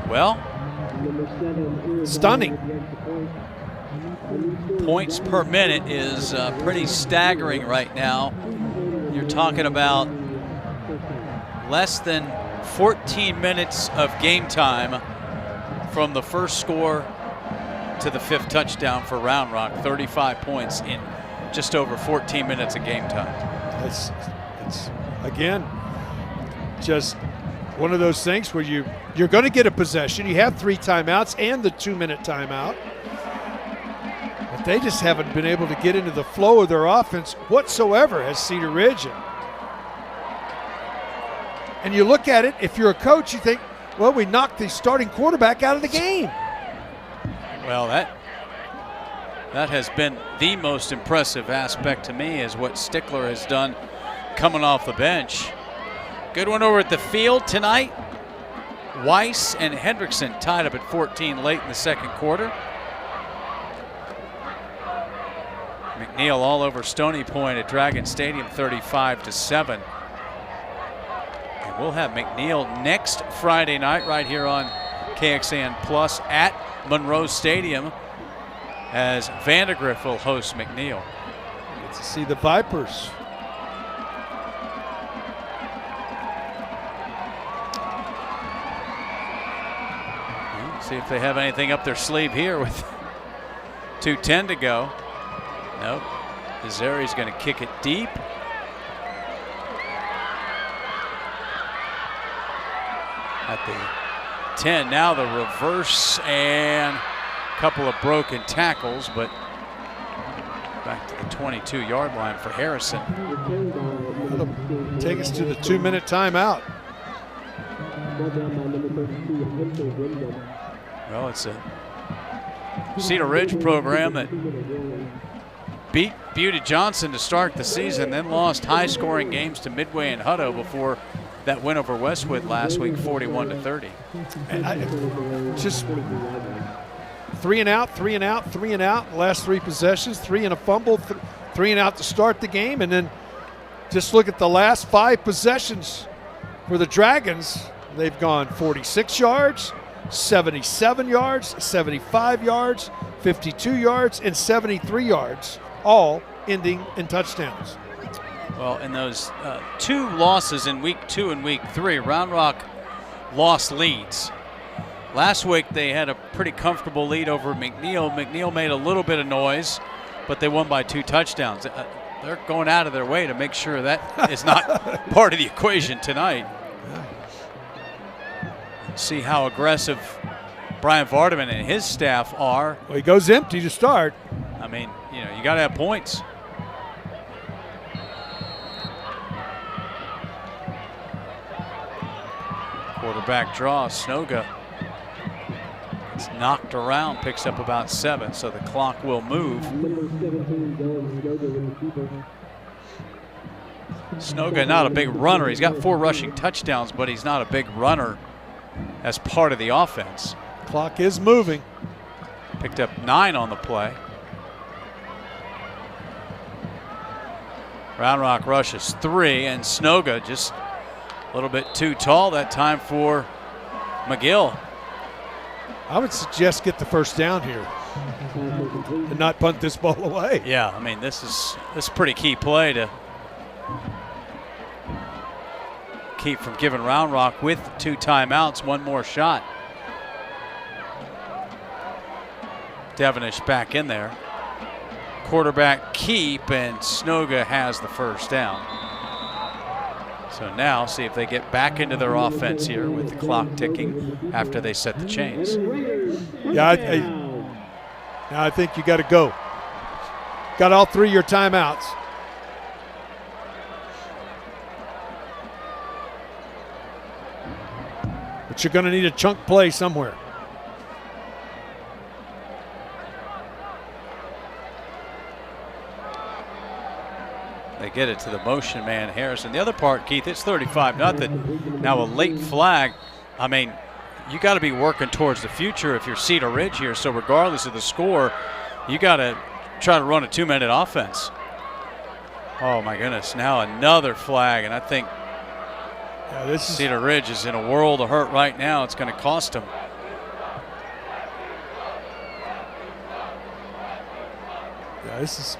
Well, stunning. Points per minute is pretty staggering right now. You're talking about less than 14 minutes of game time from the first score to the 5th touchdown for Round Rock. 35 points in just over 14 minutes of game time. It's again, just one of those things where you're going to get a possession. You have 3 timeouts and the 2-minute timeout. But they just haven't been able to get into the flow of their offense whatsoever as Cedar Ridge. And you look at it, if you're a coach, you think, well, we knocked the starting quarterback out of the game. Well, that has been the most impressive aspect to me, is what Stickler has done coming off the bench. Good one over at the field tonight. Weiss and Hendrickson tied up at 14 late in the second quarter. McNeil all over Stony Point at Dragon Stadium, 35-7. And we'll have McNeil next Friday night right here on KXAN Plus at Monroe Stadium, as Vandergrift will host McNeil. Get to see the Vipers. See if they have anything up their sleeve here with 2:10 to go. Nope. Desari's going to kick it deep. At the 10, now the reverse and a couple of broken tackles, but back to the 22-yard line for Harrison. That'll take us to the 2-minute timeout. Well, it's a Cedar Ridge program that beat Beauty Johnson to start the season, then lost high-scoring games to Midway and Hutto before that win over Westwood last week, 41-30. Just 3 and out, 3 and out, 3 and out. The last 3 possessions, 3 and a fumble, 3 and out to start the game, and then just look at the last 5 possessions for the Dragons. They've gone 46 yards, 77 yards, 75 yards, 52 yards, and 73 yards, all ending in touchdowns. Well, in those 2 losses in week 2 and week 3, Round Rock lost leads. Last week they had a pretty comfortable lead over McNeil. McNeil made a little bit of noise, but they won by 2 touchdowns. They're going out of their way to make sure that is not part of the equation tonight. See how aggressive Brian Vardaman and his staff are. Well, he goes empty to start. I mean, you know, you got to have points. Quarterback draw, Snoga. It's knocked around, picks up about 7, so the clock will move. Snoga, not a big runner. He's got 4 rushing touchdowns, but he's not a big runner as part of the offense. Clock is moving. Picked up 9 on the play. Round Rock rushes 3, and Snoga just a little bit too tall that time for McGill. I would suggest get the first down here and not punt this ball away. Yeah, I mean, this is a pretty key play to keep from giving Round Rock with 2 timeouts 1 more shot. Devonish back in there. Quarterback keep, and Snoga has the first down. So now see if they get back into their offense here with the clock ticking after they set the chains. Yeah, now I think you got to go. Got all 3 of your timeouts. But you're going to need a chunk play somewhere. They get it to the motion man, Harrison. The other part, Keith, it's 35-0. Now a late flag. I mean, you got to be working towards the future if you're Cedar Ridge here. So regardless of the score, you got to try to run a 2-minute offense. Oh my goodness! Now another flag, and I think Cedar Ridge is in a world of hurt right now. It's going to cost them. Yeah, it's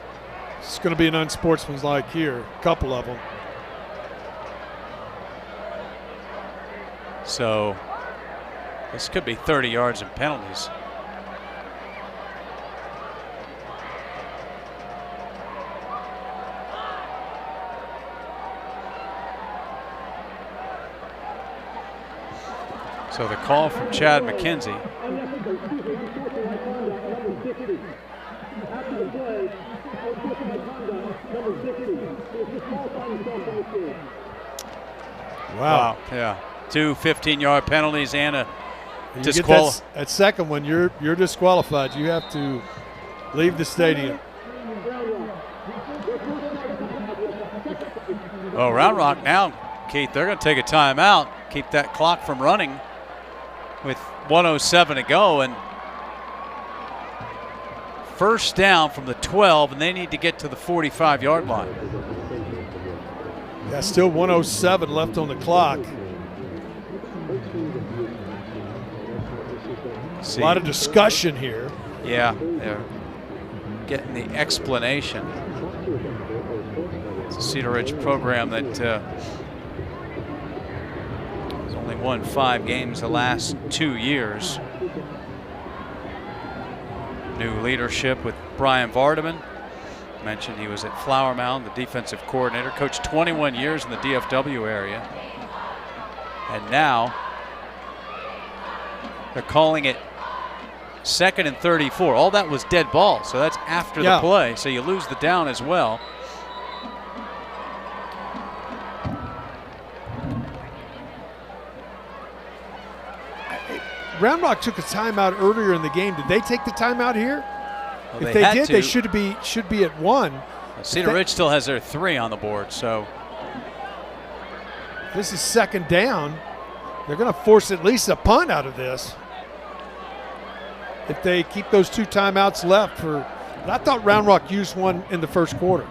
going to be an unsportsmanlike here, a couple of them. So this could be 30 yards in penalties. So the call from Chad McKenzie. Wow. Yeah. 2 15-yard penalties and a disqualification. That second one, you're disqualified. You have to leave the stadium. Oh, Round Rock now, Keith, they're going to take a timeout, keep that clock from running with 1:07 to go, and first down from the 12, and they need to get to the 45-yard line. Yeah, still 1:07 left on the clock. A lot of discussion here. Yeah, they're getting the explanation. It's a Cedar Ridge program that has only won 5 games the last 2 years. New leadership with Brian Vardaman. Mentioned he was at Flower Mound, the defensive coordinator, coached 21 years in the DFW area. And now they're calling it 2nd and 34. All that was dead ball, so that's after the play, so you lose the down as well. Round Rock took a timeout earlier in the game. Did they take the timeout here? Well, if they did, they should be at 1. Cedar Ridge still has their 3 on the board, so this is 2nd down. They're going to force at least a punt out of this if they keep those 2 timeouts left. But I thought Round Rock used one in the first quarter.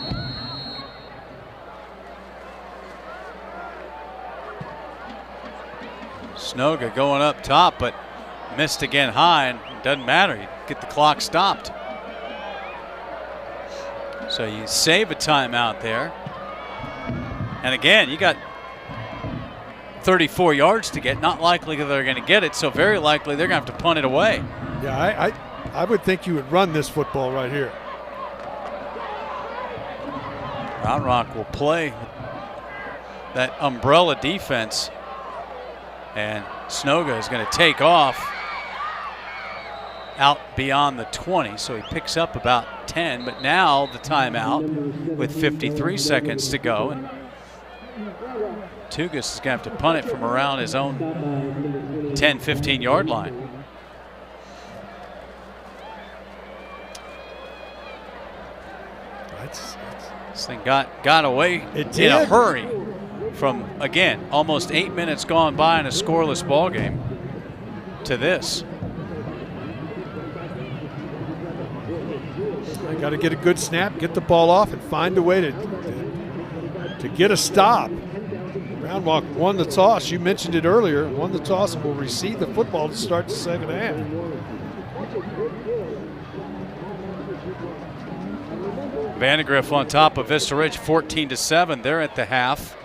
Snoga going up top, but missed again high, and it doesn't matter. You get the clock stopped. So you save a timeout there. And again, you got 34 yards to get. Not likely that they're going to get it, so very likely they're going to have to punt it away. Yeah, I would think you would run this football right here. Round Rock will play that umbrella defense. And Snoga is going to take off out beyond the 20, so he picks up about 10, but now the timeout with 53 seconds to go, and Tugas is going to have to punt it from around his own 10, 15-yard line. This thing got away in a hurry from, again, almost 8 minutes gone by in a scoreless ball game to this. I got to get a good snap, get the ball off, and find a way to get a stop. Round Rock won the toss. You mentioned it earlier. Won the toss and will receive the football to start the second half. Vandegrift on top of Vista Ridge, 14-7. They're at the half.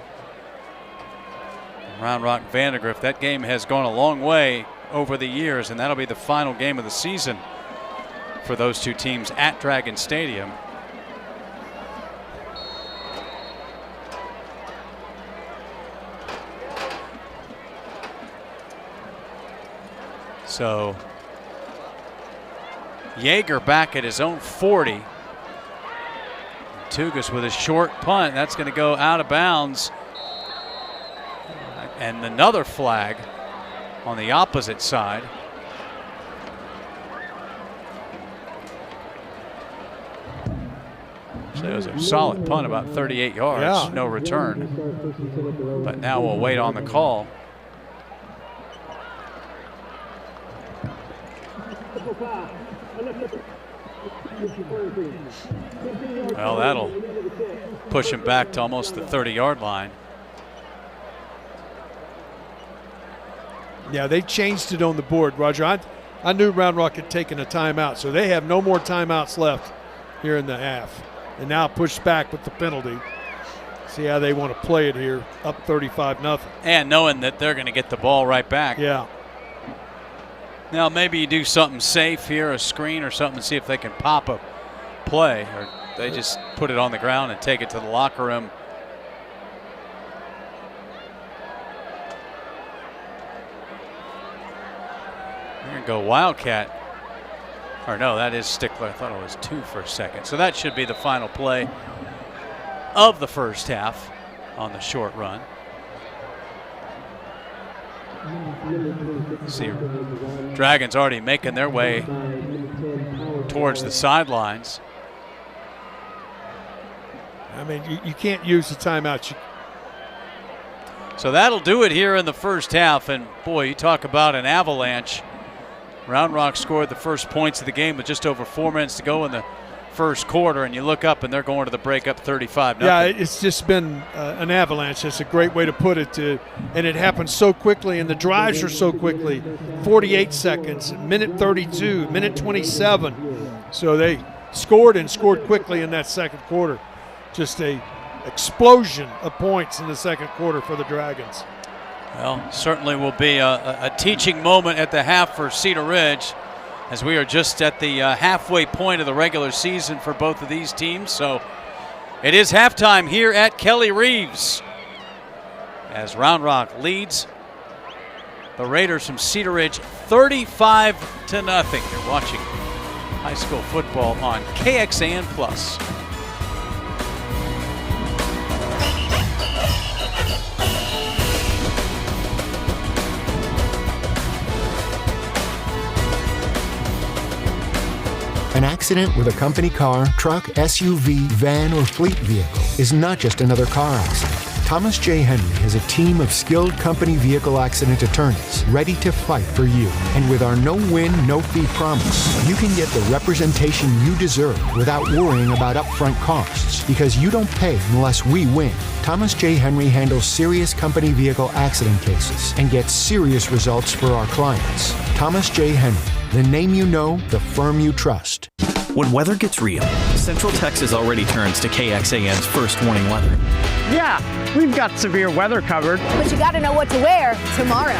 Round Rock Vandegrift. That game has gone a long way over the years, and that'll be the final game of the season for those two teams at Dragon Stadium. So Yeager back at his own 40. Tugas with a short punt. That's going to go out of bounds. And another flag on the opposite side. So it was a solid punt, about 38 yards, Yeah. no return. But now we'll wait on the call. Well, that'll push him back to almost the 30-yard line. Yeah, they changed it on the board, Roger. I knew Round Rock had taken a timeout, so they have no more timeouts left here in the half. And now pushed back with the penalty. See how they want to play it here, up 35-0. And knowing that they're going to get the ball right back. Yeah. Now maybe you do something safe here, a screen or something, see if they can pop a play, or they just put it on the ground and take it to the locker room. They're going to go Wildcat. Or no, that is Stickler. I thought it was 2 for a second. So that should be the final play of the first half on the short run. See, Dragons already making their way towards the sidelines. I mean, you can't use the timeout. So that'll do it here in the first half. And boy, you talk about an avalanche. Round Rock scored the first points of the game with just over 4 minutes to go in the first quarter, and you look up and they're going to the break up 35-0. Yeah, it's just been an avalanche. That's a great way to put it. And it happens so quickly, and the drives are so quickly. 48 seconds, minute 32, minute 27. So they scored and scored quickly in that second quarter. Just a explosion of points in the second quarter for the Dragons. Well, certainly will be a teaching moment at the half for Cedar Ridge, as we are just at the halfway point of the regular season for both of these teams. So it is halftime here at Kelly Reeves as Round Rock leads the Raiders from Cedar Ridge 35-0. You're watching high school football on KXAN Plus. An accident with a company car, truck, SUV, van, or fleet vehicle is not just another car accident. Thomas J. Henry has a team of skilled company vehicle accident attorneys ready to fight for you. And with our no-win, no-fee promise, you can get the representation you deserve without worrying about upfront costs, because you don't pay unless we win. Thomas J. Henry handles serious company vehicle accident cases and gets serious results for our clients. Thomas J. Henry, the name you know, the firm you trust. When weather gets real, Central Texas already turns to KXAN's first warning weather. Yeah, we've got severe weather covered. But you got to know what to wear tomorrow.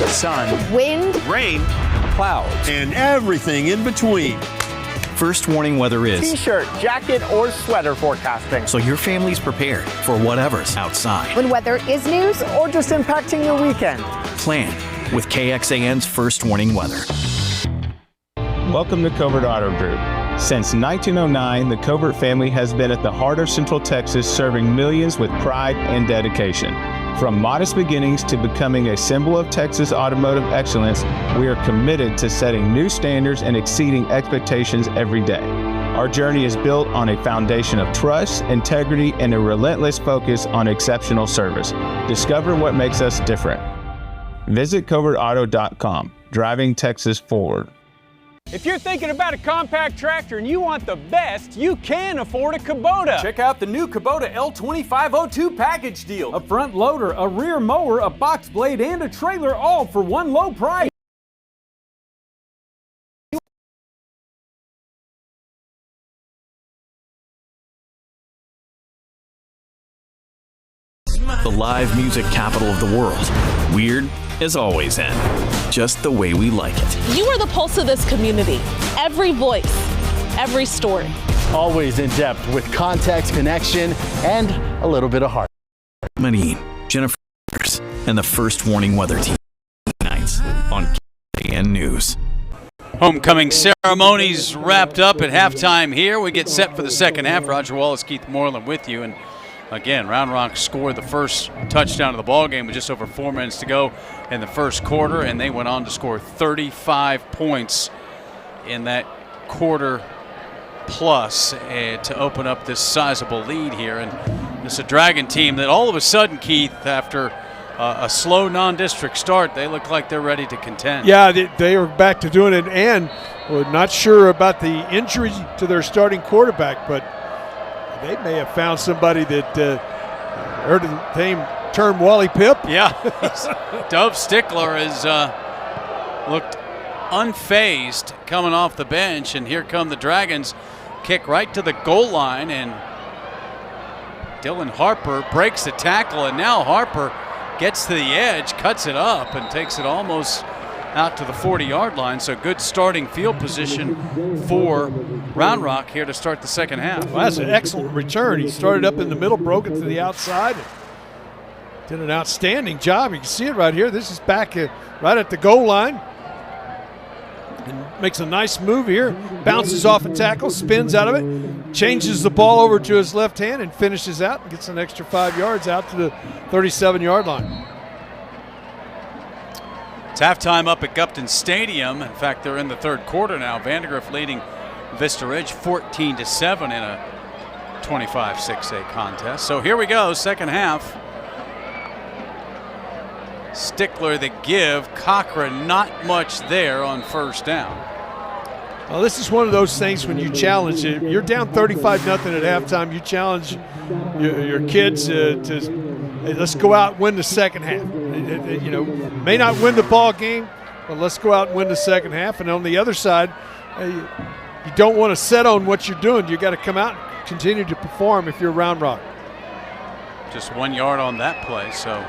Sun, Wind, rain, clouds, and everything in between. First warning weather is T-shirt, jacket, or sweater forecasting. so your family's prepared for whatever's outside. when weather is news. Or just impacting your weekend. Plan with KXAN's first warning weather. Welcome to Covert Auto Group. Since 1909, the Covert family has been at the heart of Central Texas, serving millions with pride and dedication. From modest beginnings to becoming a symbol of Texas automotive excellence, we are committed to setting new standards and exceeding expectations every day. Our journey is built on a foundation of trust, integrity, and a relentless focus on exceptional service. Discover what makes us different. Visit covertauto.com, driving Texas forward. If you're thinking about a compact tractor and you want the best, you can afford a Kubota. Check out the new Kubota L2502 package deal. A front loader, a rear mower, a box blade, and a trailer, all for one low price. The live music capital of the world. Weird is always in, just the way we like it. You are the pulse of this community. Every voice, every story. Always in depth with context, connection, and a little bit of heart. Manine, Jennifer, and the first warning weather team nights on KXAN News. Homecoming ceremonies wrapped up at halftime here. We get set for the second half. Roger Wallace, Keith Moreland with you. And again, Round Rock scored the first touchdown of the ball game with just over 4 minutes to go in the first quarter, and they went on to score 35 points in that quarter plus to open up this sizable lead here. And it's a Dragon team that all of a sudden, Keith, after a slow non-district start, they look like they're ready to contend. Yeah, they are back to doing it, and we're not sure about the injury to their starting quarterback, but they may have found somebody that heard the name term Wally Pip. Yeah, Dove Stickler has looked unfazed coming off the bench, and here come the Dragons. Kick right to the goal line, and Dylan Harper breaks the tackle, and now Harper gets to the edge, cuts it up, and takes it almost out to the 40-yard line. So good starting field position for Round Rock here to start the second half. Well, that's an excellent return. He started up in the middle, broke it to the outside, and did an outstanding job. You can see it right here. This is back right at the goal line. And makes a nice move here, bounces off a tackle, spins out of it, changes the ball over to his left hand, and finishes out and gets an extra 5 yards out to the 37-yard line. It's halftime up at Gupton Stadium. In fact, they're in the third quarter now. Vandergrift leading Vista Ridge 14-7 in a 25-6A contest. So here we go, second half. Stickler the give, Cochran not much there on first down. Well, this is one of those things when you challenge it. You're down 35-0 at halftime. You challenge your kids to hey, let's go out and win the second half. You know, may not win the ball game, but let's go out and win the second half. And on the other side, you don't want to set on what you're doing. You got to come out and continue to perform if you're Round Rock. Just 1 yard on that play, so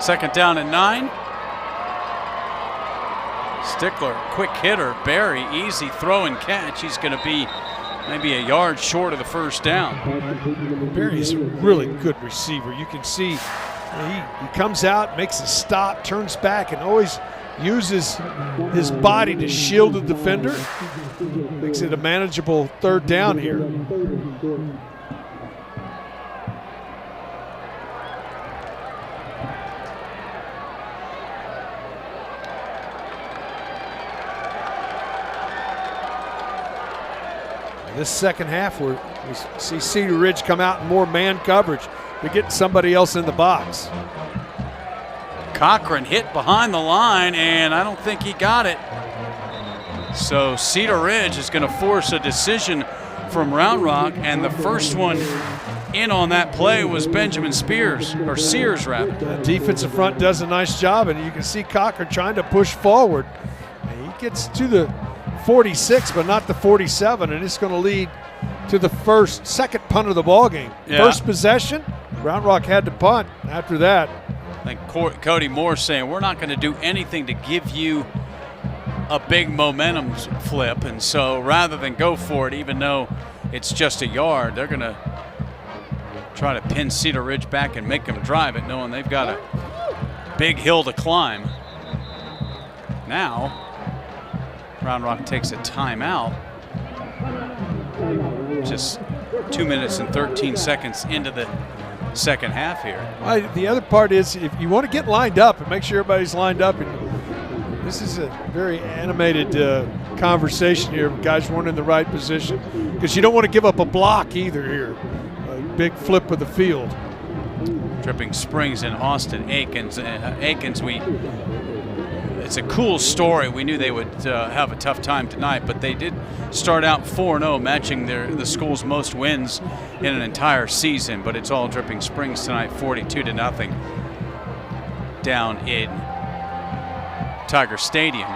second down and 9. Stickler, quick hitter. Barry, easy throw and catch. He's going to be maybe a yard short of the first down. Barry's a really good receiver. You can see he comes out, makes a stop, turns back, and always uses his body to shield the defender. Makes it a manageable third down here. This second half, we see Cedar Ridge come out in more man coverage. They're getting somebody else in the box. Cochran hit behind the line, and I don't think he got it. So Cedar Ridge is going to force a decision from Round Rock, and the first one in on that play was Benjamin Sears, rather. The defensive front does a nice job, and you can see Cochran trying to push forward. He gets to the 46, but not the 47, and it's going to lead to the second punt of the ball game. Yeah. First possession, Round Rock had to punt. After that, I think Cody Moore saying we're not going to do anything to give you a big momentum flip, and so rather than go for it, even though it's just a yard, they're going to try to pin Cedar Ridge back and make them drive it, knowing they've got a big hill to climb. Now, Round Rock takes a timeout. Just 2 minutes and 13 seconds into the second half here. The other part is if you want to get lined up and make sure everybody's lined up, and this is a very animated conversation here. Guys weren't in the right position because you don't want to give up a block either here. A big flip of the field. Dripping Springs and Austin Aikens. It's a cool story. We knew they would have a tough time tonight, but they did start out 4-0, matching the school's most wins in an entire season. But it's all Dripping Springs tonight, 42-0 down in Tiger Stadium.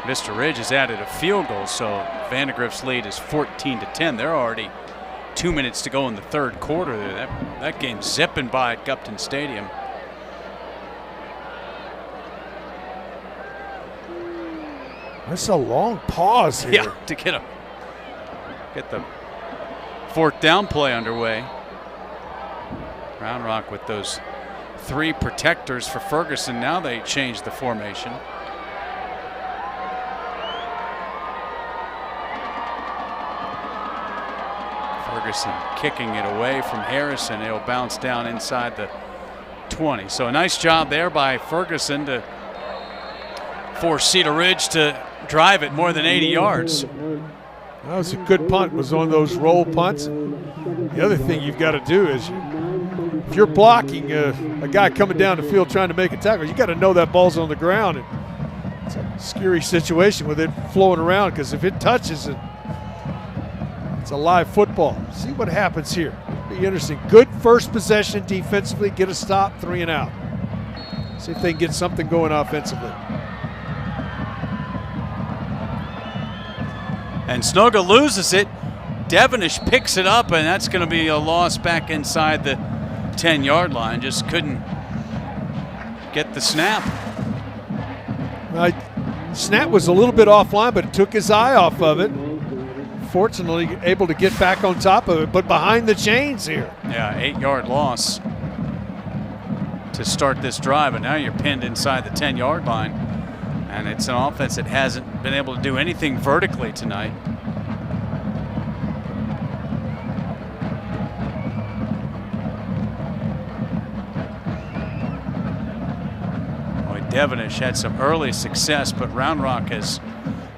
Mr. Ridge has added a field goal, so Vandegrift's lead is 14-10. They're already 2 minutes to go in the third quarter there. That game's zipping by at Gupton Stadium. That's a long pause here. Yeah, to get the fourth down play underway. Round Rock with those 3 protectors for Ferguson. Now they change the formation. Ferguson kicking it away from Harrison. It'll bounce down inside the 20. So a nice job there by Ferguson to force Cedar Ridge to drive it more than 80 yards. That was a good punt. It was one of those roll punts. The other thing you've got to do is, if you're blocking a guy coming down the field trying to make a tackle, you got to know that ball's on the ground. And it's a scary situation with it flowing around, because if it touches it, it's a live football. See what happens here. It'll be interesting. Good first possession defensively. Get a stop, 3 and out. See if they can get something going offensively. And Snoga loses it. Devonish picks it up, and that's going to be a loss back inside the 10-yard line. Just couldn't get the snap. Snap was a little bit offline, but it took his eye off of it. Fortunately, able to get back on top of it, but behind the chains here. Yeah, 8-yard loss to start this drive, and now you're pinned inside the 10-yard line. And it's an offense that hasn't been able to do anything vertically tonight. Boy, Devonish had some early success, but Round Rock has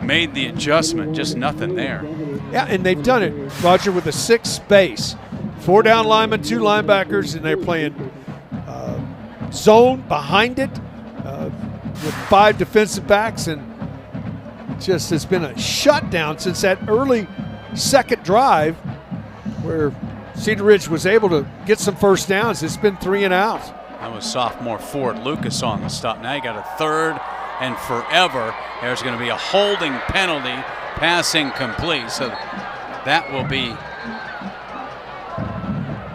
made the adjustment. Just nothing there. Yeah, and they've done it, Roger, with a 6 base. 4 down linemen, 2 linebackers, and they're playing zone behind it. With 5 defensive backs, and just has been a shutdown since that early second drive where Cedar Ridge was able to get some first downs. It's been 3 and out. That was sophomore Ford Lucas on the stop. Now you got a 3rd and forever. There's going to be a holding penalty, passing complete. So that will be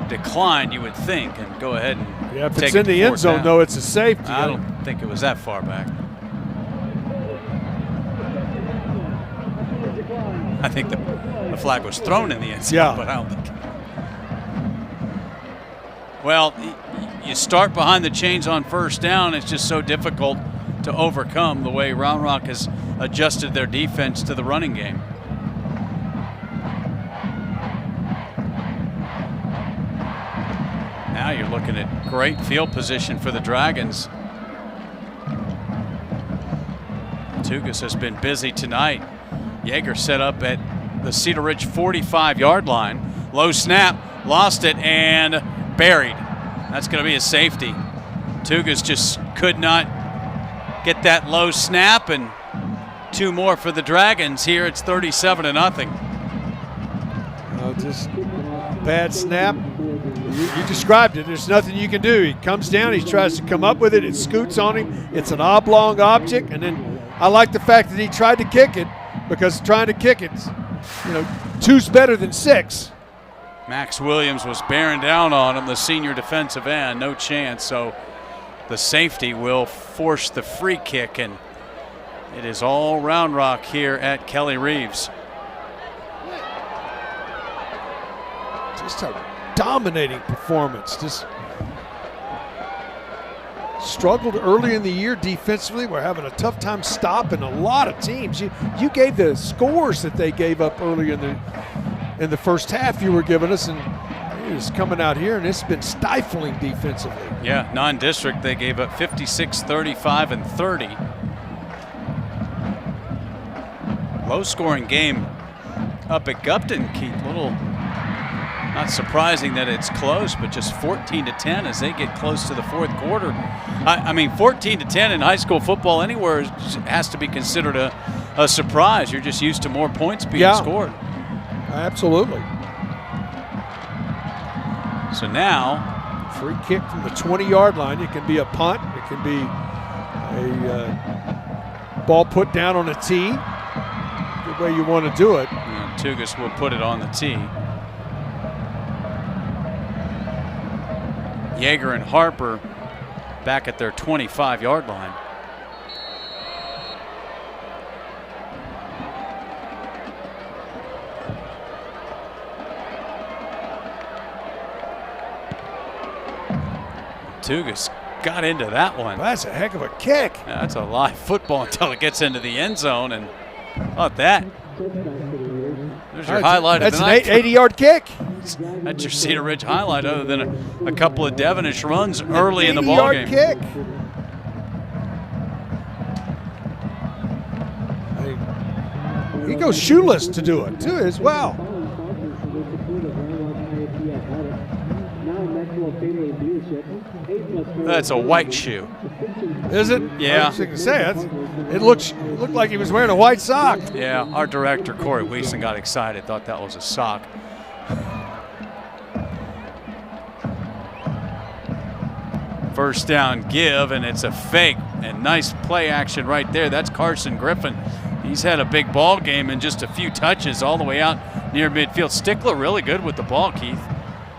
declined, you would think, and go ahead and if it's in the end zone, though, it's a safety. I don't think it was that far back. I think the flag was thrown in the end zone, but I don't think. Well, you start behind the chains on first down. It's just so difficult to overcome the way Round Rock has adjusted their defense to the running game. Now you're looking at great field position for the Dragons. Tugas has been busy tonight. Yeager set up at the Cedar Ridge 45-yard line. Low snap, lost it, and buried. That's going to be a safety. Tugas just could not get that low snap, and 2 more for the Dragons. Here it's 37-0. Just bad snap. You described it. There's nothing you can do. He comes down, he tries to come up with it, it scoots on him. It's an oblong object, and then I like the fact that he tried to kick it, because trying to kick it, two's better than six. Max Williams was bearing down on him, the senior defensive end, no chance. So the safety will force the free kick, and it is all Round Rock here at Kelly Reeves. Just a dominating performance. Just struggled early in the year defensively. We're having a tough time stopping a lot of teams. You gave the scores that they gave up early in the first half you were giving us, and it was coming out here, and it's been stifling defensively. Yeah, non-district, they gave up 56, 35, and 30. Low-scoring game up at Gupton, Keith. Little not surprising that it's close, but just 14-10 as they get close to the fourth quarter. I mean, 14-10 in high school football anywhere has to be considered a surprise. You're just used to more points being scored. Absolutely. So now, free kick from the 20-yard line. It can be a punt. It can be a ball put down on a tee. Good way you want to do it. And Tugas will put it on the tee. Yeager and Harper back at their 25-yard line. Tugas got into that one. That's a heck of a kick. Yeah, that's a live football until it gets into the end zone, and about that. There's your highlight of the night. That's an 80-yard kick. That's your Cedar Ridge highlight, other than a couple of Devonish runs early in the ball game. 80-yard kick. He goes shoeless to do it, too, as well. That's a white shoe. Is it? Yeah. I was going to say, it looked like he was wearing a white sock. Yeah, our director, Corey Weeson, got excited, thought that was a sock. First down give, and it's a fake, and nice play action right there. That's Carson Griffin. He's had a big ball game and just a few touches all the way out near midfield. Stickler really good with the ball, Keith.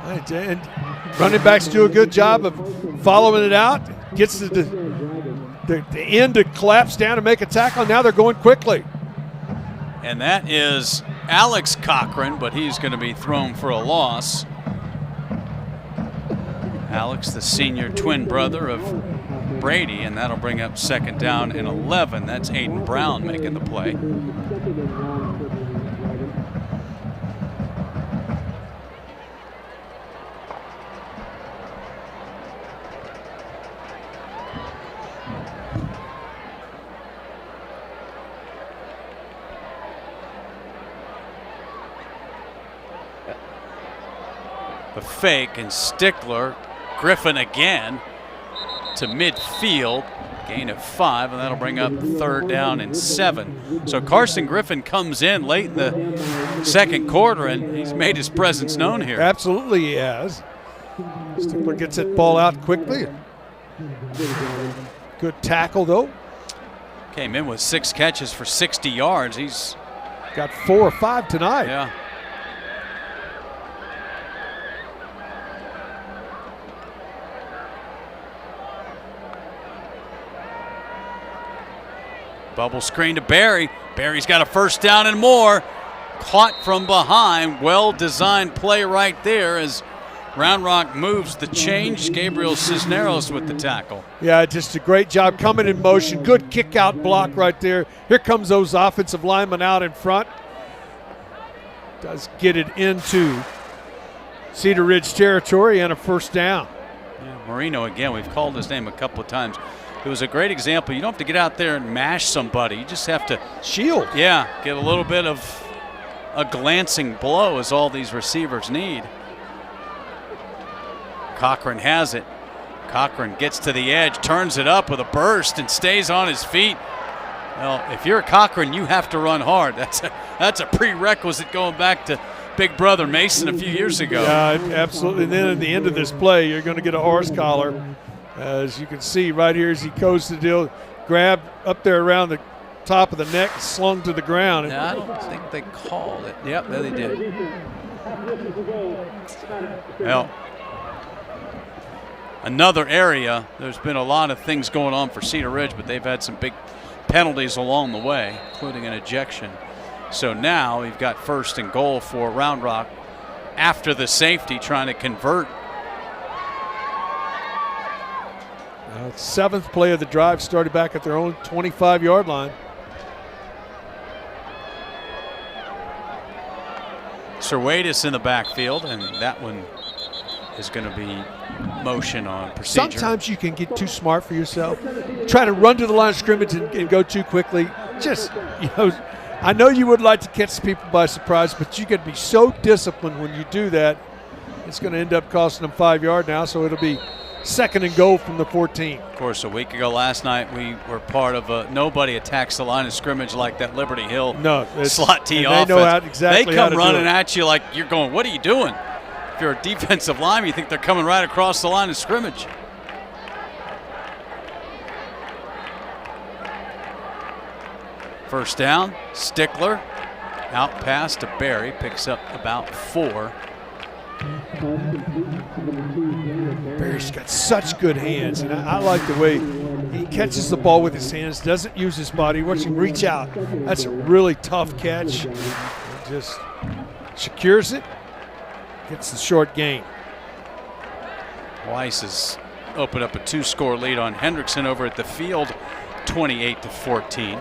And running backs do a good job of following it out. Gets to the end to collapse down and make a tackle. Now they're going quickly. And that is Alex Cochran, but he's going to be thrown for a loss. Alex, the senior twin brother of Brady, and that'll bring up second down and 11. That's Aiden Brown making the play. The fake, and Stickler, Griffin again to midfield, gain of 5, and that'll bring up third down and 7. So Carson Griffin comes in late in the second quarter, and he's made his presence known here. Absolutely he has. Stickler gets that ball out quickly. Good tackle, though. Came in with 6 catches for 60 yards. He's got 4 or 5 tonight. Yeah. Bubble screen to Barry. Barry's got a first down and more. Caught from behind. Well-designed play right there as Round Rock moves the change. Gabriel Cisneros with the tackle. Yeah, just a great job coming in motion. Good kick-out block right there. Here comes those offensive linemen out in front. Does get it into Cedar Ridge territory and a first down. Yeah, Marino again. We've called his name a couple of times. It was a great example. You don't have to get out there and mash somebody. You just have to shield. Yeah, get a little bit of a glancing blow is all these receivers need. Cochran has it. Cochran gets to the edge, turns it up with a burst, and stays on his feet. Well, if you're Cochran, you have to run hard. That's a prerequisite going back to Big Brother Mason a few years ago. Yeah, absolutely. And then at the end of this play, you're going to get a horse collar. As you can see right here as he goes to deal, grab up there around the top of the neck, slung to the ground. I don't think they called it. Yep, there they did. Well, another area, there's been a lot of things going on for Cedar Ridge, but they've had some big penalties along the way, including an ejection. So now we've got 1st and goal for Round Rock after the safety, trying to convert. 7th play of the drive started back at their own 25-yard line. Serwatis in the backfield, and that one is going to be motion on procedure. Sometimes you can get too smart for yourself. Try to run to the line of scrimmage and go too quickly. Just, I know you would like to catch people by surprise, but you got to be so disciplined when you do that. It's going to end up costing them 5 yards now, so it'll be 2nd and goal from the 14. Of course, a week ago last night, we were part of a nobody attacks the line of scrimmage like that Liberty Hill slot T offense. They know exactly they how come to running do it. at you like you're going, what are you doing? If you're a defensive lineman, you think they're coming right across the line of scrimmage. First down, Stickler out pass to Barry, picks up about 4. Barry's got such good hands, and I like the way he catches the ball with his hands, doesn't use his body. Watch him reach out. That's a really tough catch. He just secures it, gets the short gain. Weiss has opened up a 2-score lead on Hendrickson over at the field, 28-14.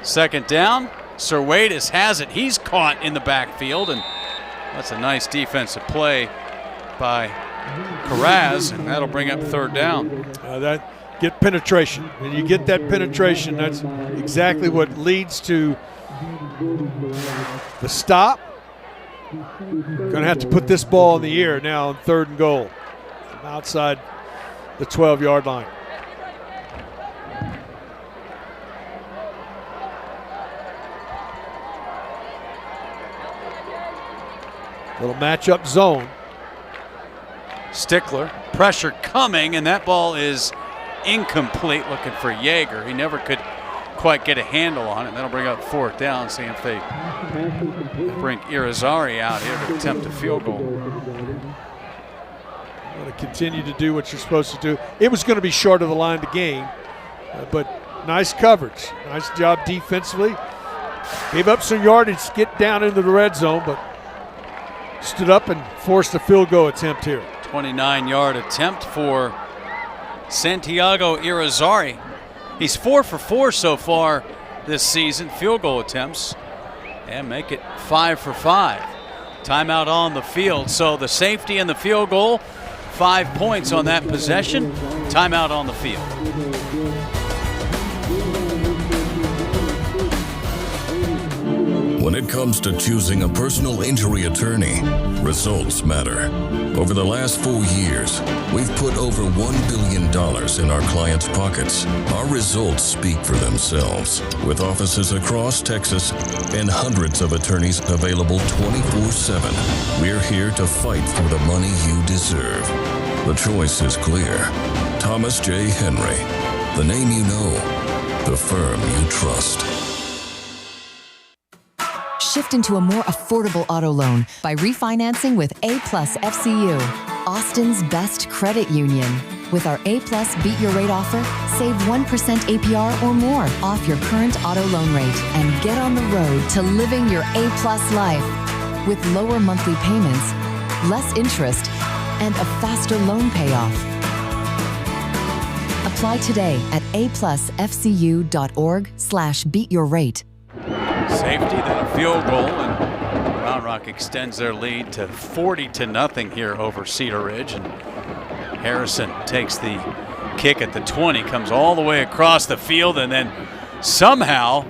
Second down, Serwatis has it. He's caught in the backfield, and that's a nice defensive play by Carraz, and that'll bring up 3rd down. Get penetration. When you get that penetration, that's exactly what leads to the stop. Going to have to put this ball in the air now on 3rd and goal from outside the 12-yard line. Little matchup zone. Stickler, pressure coming, and that ball is incomplete, looking for Yeager. He never could quite get a handle on it. That'll bring up 4th down, seeing if they bring Irizarry out here to attempt a field goal. Want to continue to do what you're supposed to do. It was going to be short of the line to gain, but nice coverage. Nice job defensively. Gave up some yardage to get down into the red zone, but stood up and forced a field goal attempt here. 29-yard attempt for Santiago Irizarry. He's 4 for 4 so far this season, field goal attempts, and make it 5 for 5. Timeout on the field, so the safety and the field goal, 5 points on that possession. Timeout on the field. When it comes to choosing a personal injury attorney, results matter. Over the last 4 years, we've put over $1 billion in our clients' pockets. Our results speak for themselves. With offices across Texas and hundreds of attorneys available 24/7, we're here to fight for the money you deserve. The choice is clear. Thomas J. Henry, the name you know, the firm you trust. Shift into a more affordable auto loan by refinancing with A-Plus FCU, Austin's best credit union. With our A-Plus Beat Your Rate offer, save 1% APR or more off your current auto loan rate and get on the road to living your A-Plus life. With lower monthly payments, less interest, and a faster loan payoff. Apply today at aplusfcu.org/beatyourrate. Safety, then a field goal, and Round Rock extends their lead to 40-0 here over Cedar Ridge. And Harrison takes the kick at the 20, comes all the way across the field, and then somehow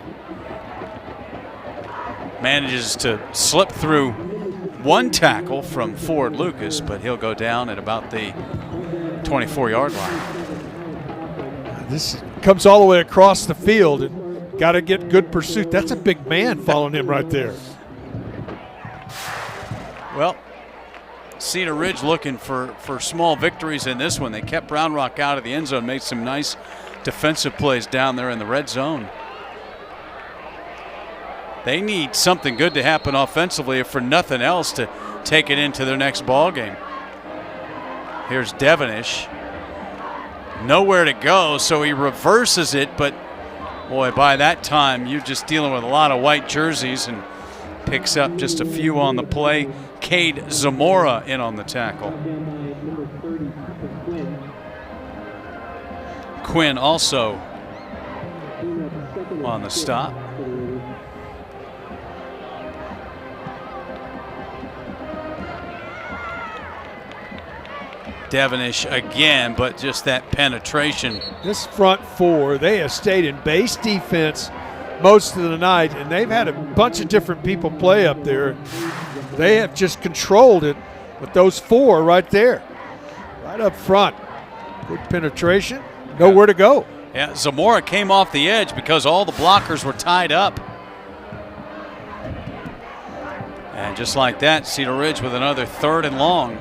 manages to slip through one tackle from Ford Lucas, but he'll go down at about the 24-yard line. This comes all the way across the field, and got to get good pursuit. That's a big man following him right there. Well, Cedar Ridge looking for small victories in this one. They kept Round Rock out of the end zone, made some nice defensive plays down there in the red zone. They need something good to happen offensively, if for nothing else, to take it into their next ball game. Here's Devonish. Nowhere to go, so he reverses it, but boy, by that time, you're just dealing with a lot of white jerseys, and picks up just a few on the play. Cade Zamora in on the tackle. Quinn also on the stop. Devonish again, but just that penetration. This front four, they have stayed in base defense most of the night, and they've had a bunch of different people play up there. They have just controlled it with those four right there, right up front. Good penetration, nowhere to go. Yeah, Zamora came off the edge because all the blockers were tied up. And just like that, Cedar Ridge with another 3rd and long.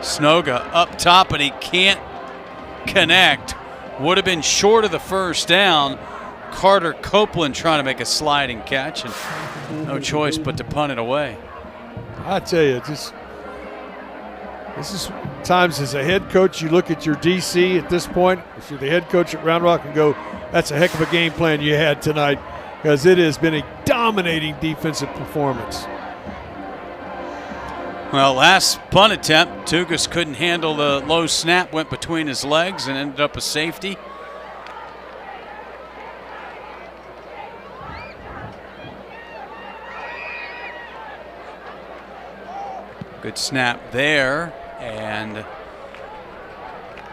Snoga up top, and he can't connect. Would have been short of the first down. Carter Copeland trying to make a sliding catch, and no choice but to punt it away. I tell you, this is times as a head coach, you look at your DC at this point, if you're the head coach at Round Rock, and go, that's a heck of a game plan you had tonight, because it has been a dominating defensive performance. Well, last punt attempt, Tugas couldn't handle the low snap, went between his legs and ended up a safety. Good snap there, and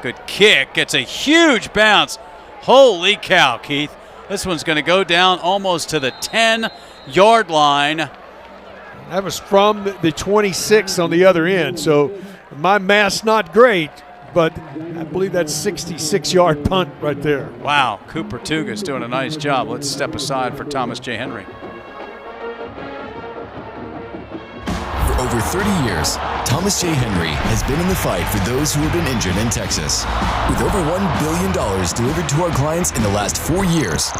good kick. It's a huge bounce. Holy cow, Keith. This one's going to go down almost to the 10-yard line. That was from the 26 on the other end, so my math's not great, but I believe that's 66-yard punt right there. Wow, Cooper Tugas doing a nice job. Let's step aside for Thomas J. Henry. For over 30 years, Thomas J. Henry has been in the fight for those who have been injured in Texas. With over $1 billion delivered to our clients in the last 4 years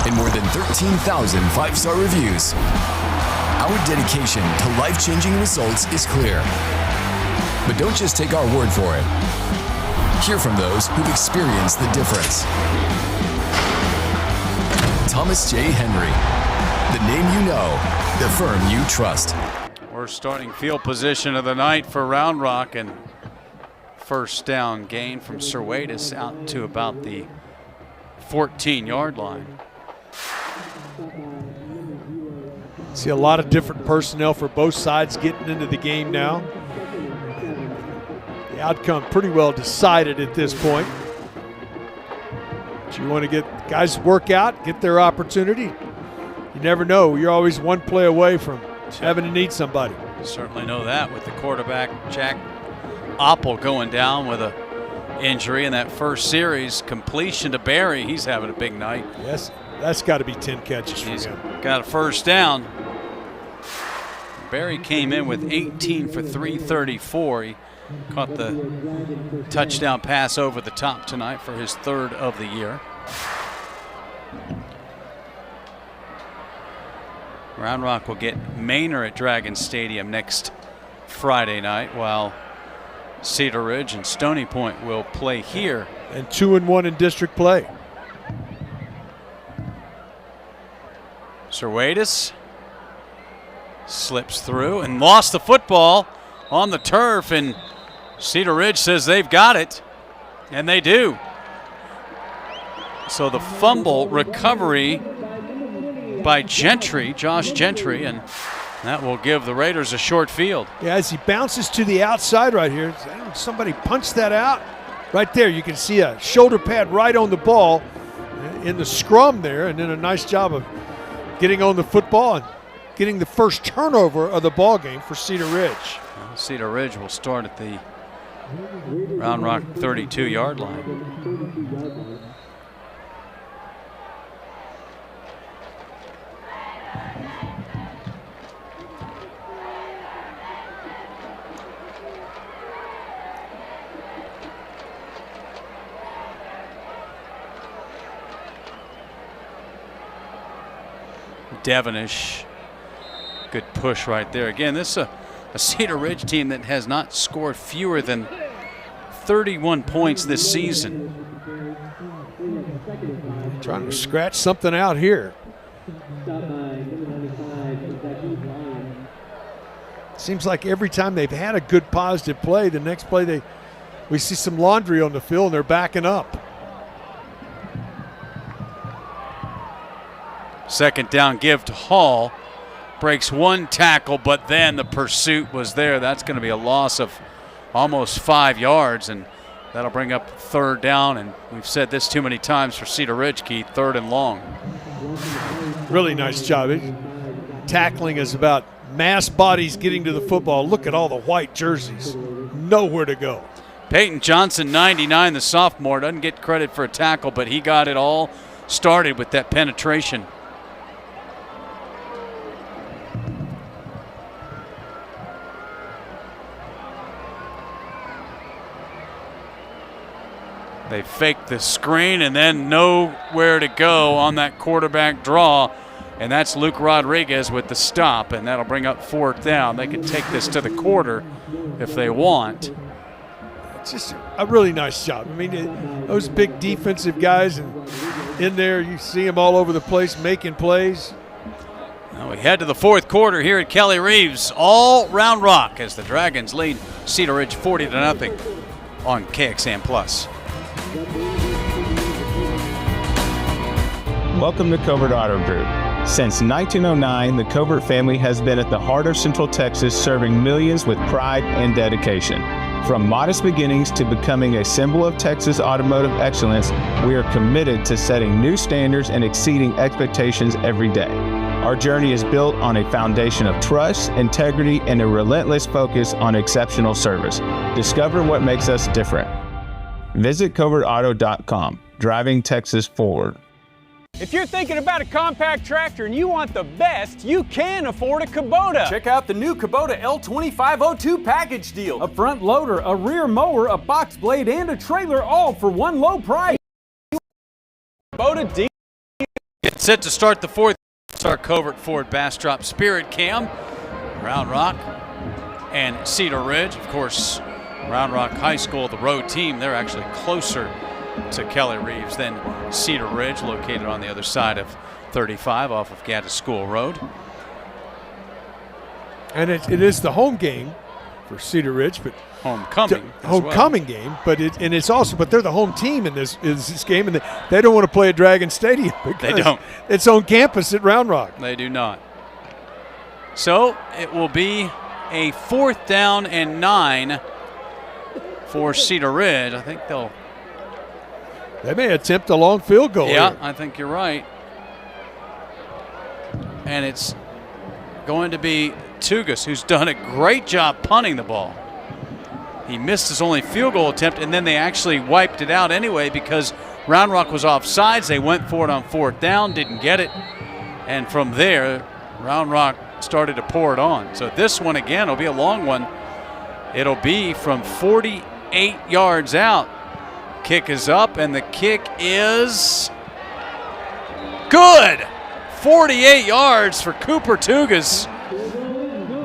and more than 13,000 5-star reviews, our dedication to life-changing results is clear. But don't just take our word for it. Hear from those who've experienced the difference. Thomas J. Henry. The name you know, the firm you trust. Worst starting field position of the night for Round Rock, and first down gain from Serwatis out to about the 14-yard line. See a lot of different personnel for both sides getting into the game now. The outcome pretty well decided at this point. But you want to get guys work out, get their opportunity. You never know. You're always one play away from having to need somebody. Certainly know that with the quarterback, Jack Oppel, going down with a injury in that first series. Completion to Barry. He's having a big night. Yes, that's got to be 10 catches for him. Got a first down. Barry came in with 18 for 334. He caught the touchdown pass over the top tonight for his 3rd of the year. Round Rock will get Manor at Dragon Stadium next Friday night, while Cedar Ridge and Stony Point will play here. And 2-1 in district play. Serwatis slips through and lost the football on the turf, and Cedar Ridge says they've got it, and they do. So the fumble recovery by Gentry, Josh Gentry, and that will give the Raiders a short field. Yeah, as he bounces to the outside right here, somebody punched that out. Right there, you can see a shoulder pad right on the ball in the scrum there, and then a nice job of getting on the football and getting the first turnover of the ball game for Cedar Ridge. Well, Cedar Ridge will start at the Round Rock 32-yard line. Devonish. Good push right there. Again, this is a Cedar Ridge team that has not scored fewer than 31 points this season. Trying to scratch something out here. Seems like every time they've had a good positive play, the next play we see some laundry on the field and they're backing up. Second down give to Hall. Breaks one tackle, but then the pursuit was there. That's going to be a loss of almost 5 yards, and that'll bring up third down. And we've said this too many times for Cedar Ridge, Keith, third and long. Really nice job. Tackling is about mass bodies getting to the football. Look at all the white jerseys. Nowhere to go. Peyton Johnson, 99, the sophomore, doesn't get credit for a tackle, but he got it all started with that penetration. They fake the screen and then nowhere to go on that quarterback draw. And that's Luke Rodriguez with the stop, and that'll bring up fourth down. They can take this to the quarter if they want. It's just a really nice job. I mean, those big defensive guys, and in there you see them all over the place making plays. Now we head to the fourth quarter here at Kelly Reeves, all Round Rock, as the Dragons lead Cedar Ridge 40-0 on KXAN Plus. Welcome to Covert Auto Group. Since 1909, the Covert family has been at the heart of Central Texas, serving millions with pride and dedication. From modest beginnings to becoming a symbol of Texas automotive excellence, we are committed to setting new standards and exceeding expectations every day. Our journey is built on a foundation of trust, integrity, and a relentless focus on exceptional service. Discover what makes us different. Visit covertauto.com, driving Texas forward. If you're thinking about a compact tractor and you want the best, you can afford a Kubota. Check out the new Kubota L2502 package deal. A front loader, a rear mower, a box blade, and a trailer, all for one low price. Kubota deal. Get set to start the fourth. It's our Covert Ford Bastrop Spirit Cam. Round Rock and Cedar Ridge. Of course, Round Rock High School, the road team, they're actually closer to Kelly Reeves than Cedar Ridge, located on the other side of 35 off of Gaddis School Road. And it is the home game for Cedar Ridge, but homecoming game. But it's also they're the home team in this game, and they don't want to play at Dragon Stadium because they don't. It's on campus at Round Rock. They do not. So it will be a 4th down and 9 for Cedar Ridge. I think they may attempt a long field goal. Yeah, here. I think you're right. And it's going to be Tugas, who's done a great job punting the ball. He missed his only field goal attempt, and then they actually wiped it out anyway because Round Rock was offsides. They went for it on 4th down, didn't get it. And from there, Round Rock started to pour it on. So this one, again, will be a long one. It'll be from 48 yards out. Kick is up, and the kick is good. 48 yards for Cooper Tugas.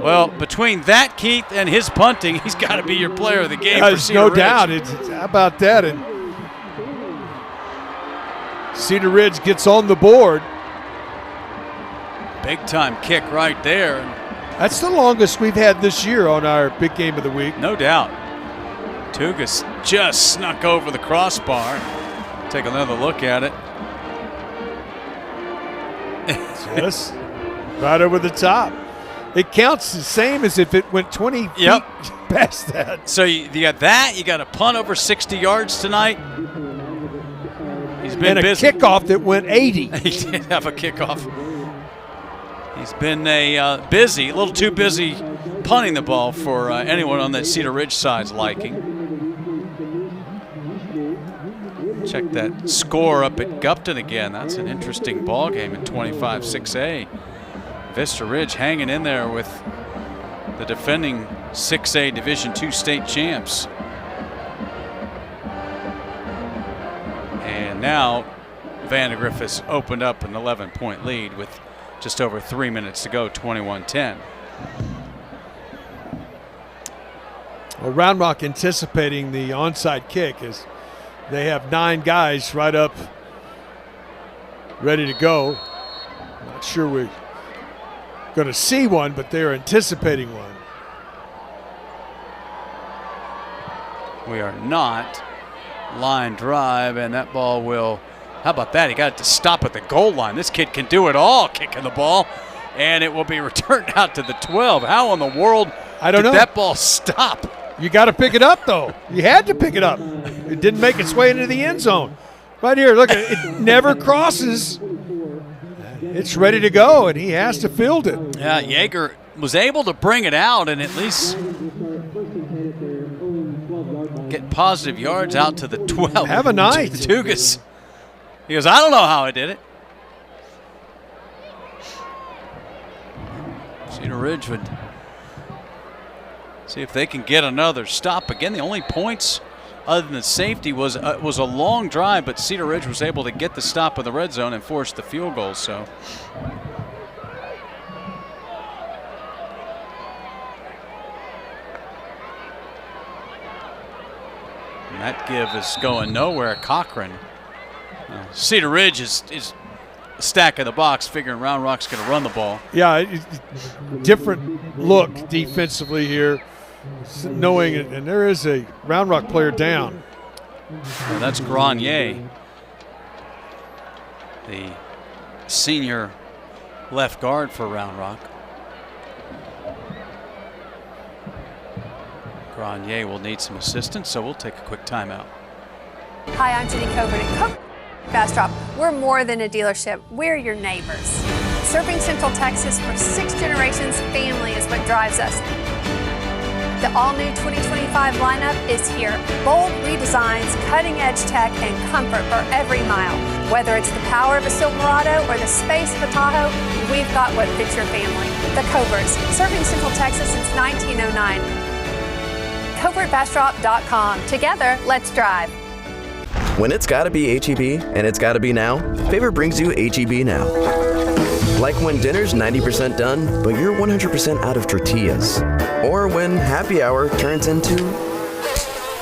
Well, between that, Keith, and his punting, he's got to be your player of the game. There's no doubt. How about that? And Cedar Ridge gets on the board. Big time kick right there. That's the longest we've had this year on our big game of the week. No doubt. Tugas just snuck over the crossbar. Take another look at it. Yes, right over the top. It counts the same as if it went 20 feet past that. So you got that. You got a punt over 60 yards tonight. He's been busy. A kickoff that went 80. He did have a kickoff. He's been a little too busy punting the ball for anyone on that Cedar Ridge side's liking. Check that score up at Gupton again. That's an interesting ball game in 25-6A. Vista Ridge hanging in there with the defending 6A Division II state champs. And now Vandegrift has opened up an 11-point lead with Just over 3 minutes to go, 21-10. Well, Round Rock anticipating the onside kick as they have 9 guys right up ready to go. Not sure we're going to see one, but they're anticipating one. We are not. Line drive, and that ball will, how about that? He got it to stop at the goal line. This kid can do it all, kicking the ball, and it will be returned out to the 12. How in the world did that ball stop? You got to pick it up, though. You had to pick it up. It didn't make its way into the end zone. Right here, look, it never crosses. It's ready to go, and he has to field it. Yeah, Yeager was able to bring it out and at least get positive yards out to the 12. Have a night. Tugas. He goes, I don't know how I did it. Cedar Ridge would see if they can get another stop. Again, the only points other than the safety was a long drive, but Cedar Ridge was able to get the stop in the red zone and force the field goal. So and that give is going nowhere. Cochran. Cedar Ridge is stack in the box, figuring Round Rock's going to run the ball. Yeah, different look defensively here, knowing it, and there is a Round Rock player down. Well, that's Grenier, the senior left guard for Round Rock. Grenier will need some assistance, so we'll take a quick timeout. Hi, I'm Jenny Covert at Bastrop. We're more than a dealership. We're your neighbors. Serving Central Texas for 6 generations, family is what drives us. The all-new 2025 lineup is here. Bold redesigns, cutting-edge tech, and comfort for every mile. Whether it's the power of a Silverado or the space of a Tahoe, we've got what fits your family. The Coverts, serving Central Texas since 1909. CovertBastrop.com. Together, let's drive. When it's gotta be H-E-B, and it's gotta be now, Favor brings you H-E-B Now. Like when dinner's 90% done, but you're 100% out of tortillas. Or when happy hour turns into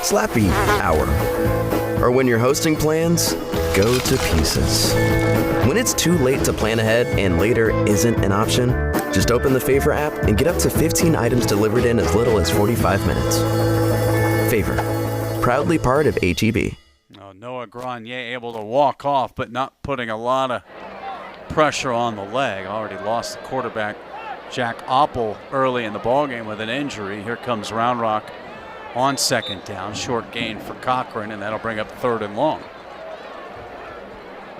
slappy hour. Or when your hosting plans go to pieces. When it's too late to plan ahead and later isn't an option, just open the Favor app and get up to 15 items delivered in as little as 45 minutes. Favor, proudly part of H-E-B. Noah Grenier able to walk off, but not putting a lot of pressure on the leg. Already lost the quarterback, Jack Oppel, early in the ballgame with an injury. Here comes Round Rock on second down. Short gain for Cochran, and that'll bring up 3rd and long.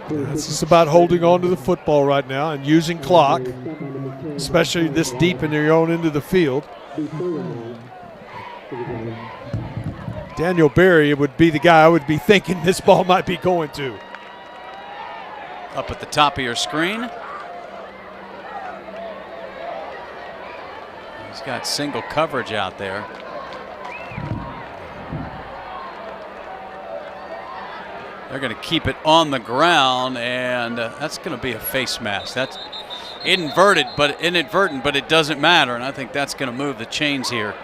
It's just about holding on to the football right now and using clock, especially this deep in your own end of the field. Daniel Berry would be the guy I would be thinking this ball might be going to. Up at the top of your screen. He's got single coverage out there. They're going to keep it on the ground, and that's going to be a face mask. That's inadvertent, but it doesn't matter, and I think that's going to move the chains here.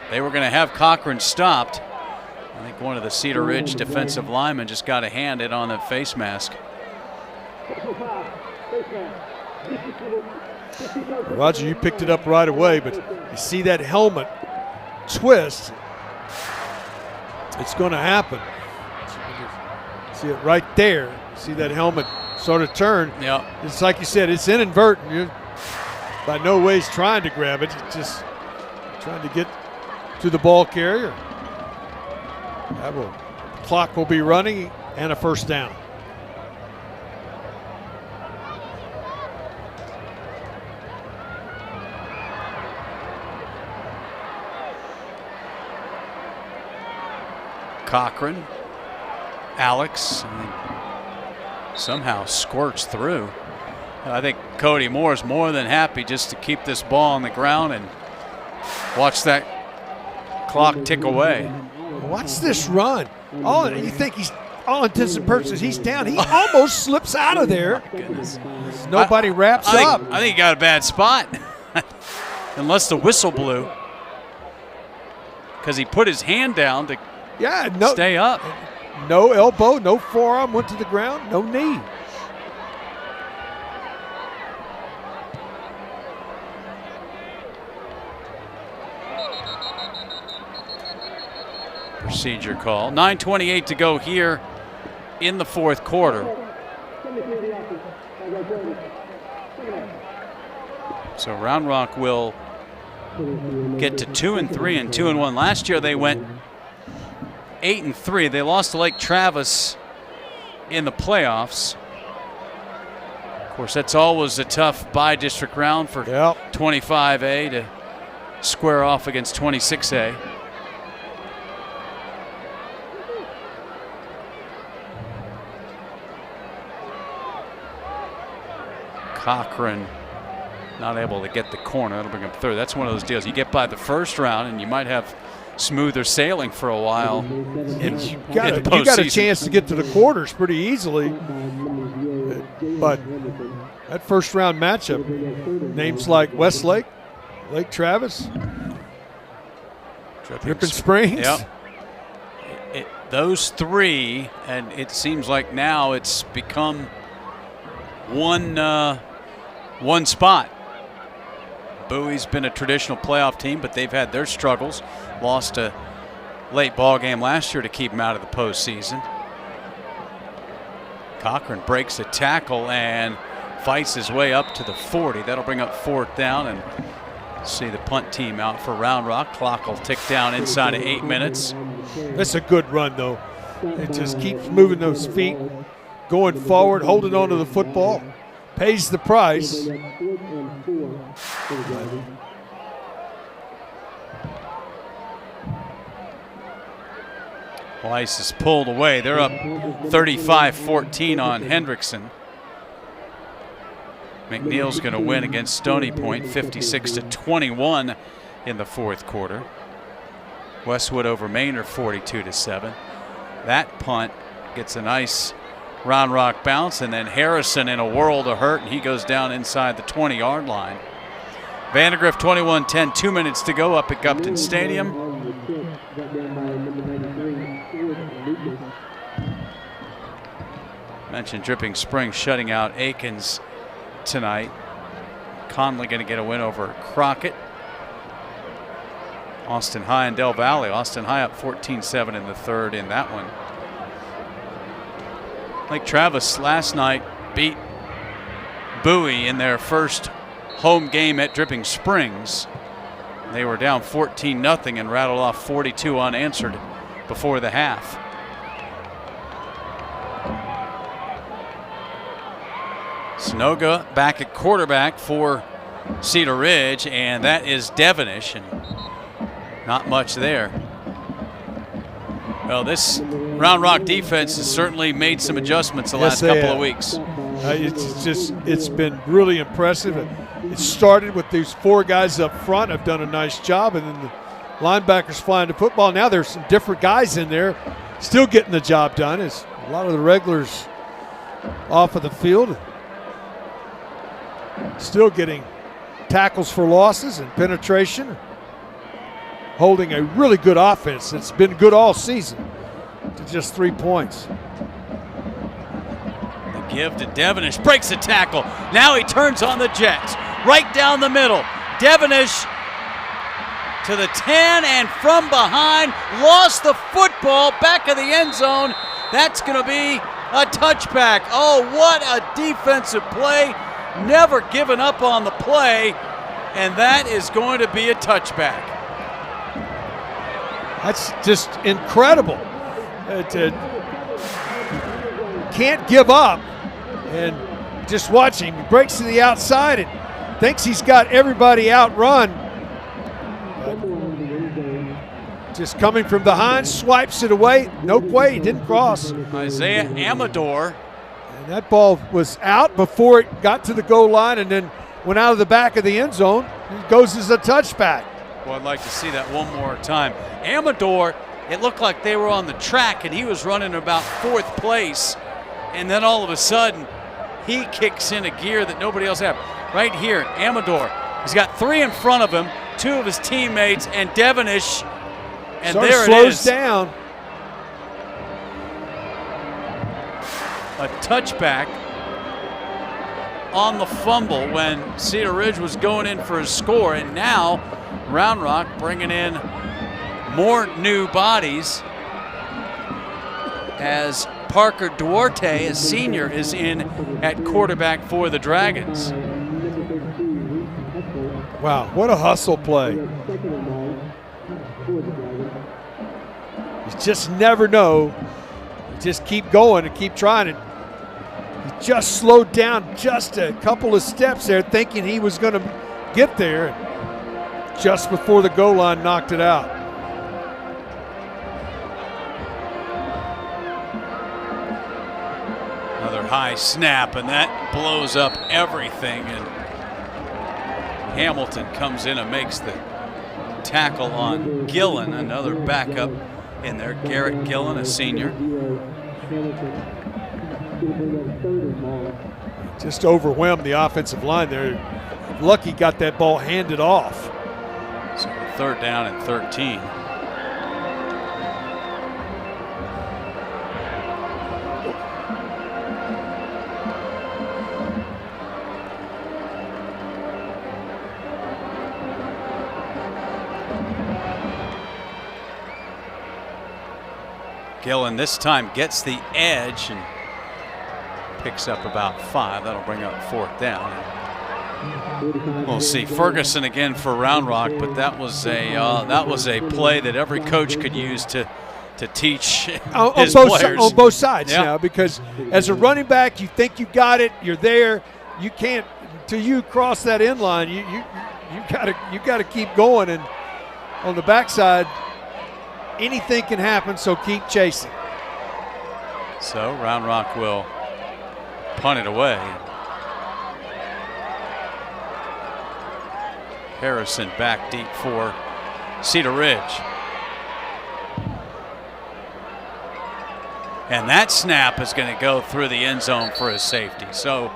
They were going to have Cochran stopped. I think one of the Cedar Ridge defensive linemen just got a hand in on the face mask. Roger, you picked it up right away, but you see that helmet twist. It's going to happen. See it right there. See that helmet sort of turn. Yeah. It's like you said, it's inadvertent. You're by no ways trying to grab it. It's just trying to get to the ball carrier. Clock will be running and a first down. Cochran, Alex, somehow squirts through. I think Cody Moore is more than happy just to keep this ball on the ground and watch that clock tick away. Watch this run. You think he's all intents and purposes, he's down. He almost slips out of there. Goodness. Nobody wraps up. I think he got a bad spot. Unless the whistle blew. Because he put his hand down to stay up. No elbow, no forearm went to the ground, no knee. Procedure call. 9:28 to go here in the fourth quarter. So Round Rock will get to 2-3 and 2-1. Last year they went 8-3. They lost to Lake Travis in the playoffs. Of course, that's always a tough by-district round for 25A to square off against 26A. Cochran not able to get the corner. That'll bring up third. That's one of those deals. You get by the first round and you might have smoother sailing for a while. And you got a chance to get to the quarters pretty easily. But that first round matchup, names like Westlake, Lake Travis, Dripping Springs. Yep. Those three, and it seems like now it's become one spot. Bowie's been a traditional playoff team, but they've had their struggles. Lost a late ball game last year to keep them out of the postseason. Cochran breaks a tackle and fights his way up to the 40. That'll bring up fourth down, and see the punt team out for Round Rock. Clock will tick down inside of 8 minutes. That's a good run, though. It just keeps moving those feet, going forward, holding on to the football. Pays the price. Weiss is pulled away. They're up 35-14 on Hendrickson. McNeil's going to win against Stony Point 56-21 in the fourth quarter. Westwood over Maynard 42-7. That punt gets a nice Round Rock bounce, and then Harrison in a world of hurt, and he goes down inside the 20-yard line. Vandergrift 21-10, 2 minutes to go up at Gupton Stadium. Mentioned Dripping Springs shutting out Aikens tonight. Conley going to get a win over Crockett. Austin High and Del Valle. Austin High up 14-7 in the third in that one. Lake Travis last night beat Bowie in their first home game at Dripping Springs. They were down 14-0 and rattled off 42 unanswered before the half. Snoga back at quarterback for Cedar Ridge, and that is Devonish, and not much there. Well, this Round Rock defense has certainly made some adjustments the last couple of weeks. It's been really impressive. It started with these four guys up front have done a nice job, and then the linebackers flying the football. Now there's some different guys in there still getting the job done. As a lot of the regulars off of the field, still getting tackles for losses and penetration, holding a really good offense. It's been good all season to just 3 points. The give to Devonish, breaks a tackle. Now he turns on the Jets, right down the middle. Devonish to the 10 and from behind, lost the football back of the end zone. That's going to be a touchback. Oh, what a defensive play. Never given up on the play, and that is going to be a touchback. That's just incredible. Can't give up, and just watch him. He breaks to the outside and thinks he's got everybody outrun. Just coming from behind, swipes it away. No way, he didn't cross. Isaiah Amador. And that ball was out before it got to the goal line and then went out of the back of the end zone. It goes as a touchback. Well, I'd like to see that one more time. Amador it looked like they were on the track and he was running about 4th place. And then all of a sudden, he kicks in a gear that nobody else had. Right here, Amador. He's got 3 in front of him, 2 of his teammates, and Devonish. And sort there of it is. slows down. A touchback on the fumble when Cedar Ridge was going in for a score. And now Round Rock bringing in more new bodies as Parker Duarte, a senior, is in at quarterback for the Dragons. Wow, what a hustle play. You just never know. You just keep going and keep trying it. He just slowed down just a couple of steps there, thinking he was going to get there. Just before the goal line, knocked it out. Another high snap, and that blows up everything. And Hamilton comes in and makes the tackle on Gillen, another backup in there. Garrett Gillen, a senior. Just overwhelmed the offensive line there. Lucky got that ball handed off. So 3rd down and 13. Gillen this time gets the edge and picks up about 5. That'll bring up 4th down. We'll see Ferguson again for Round Rock, but that was a play that every coach could use to teach his players on both sides yeah. now. Because as a running back, you think you got it, you're there. You can't till you cross that end line. You gotta keep going, and on the backside, anything can happen. So keep chasing. So Round Rock will punt it away. Harrison back deep for Cedar Ridge. And that snap is going to go through the end zone for a safety. So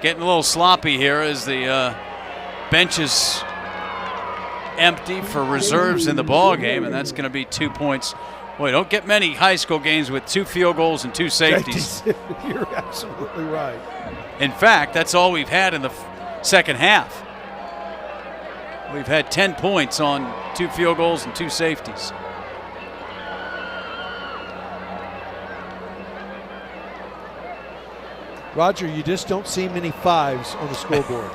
getting a little sloppy here as the bench is empty for reserves in the ball game, and that's going to be 2 points. Boy, don't get many high school games with 2 field goals and 2 safeties. You're absolutely right. In fact, that's all we've had in the second half. We've had 10 points on 2 field goals and 2 safeties. Roger, you just don't see many 5s on the scoreboard.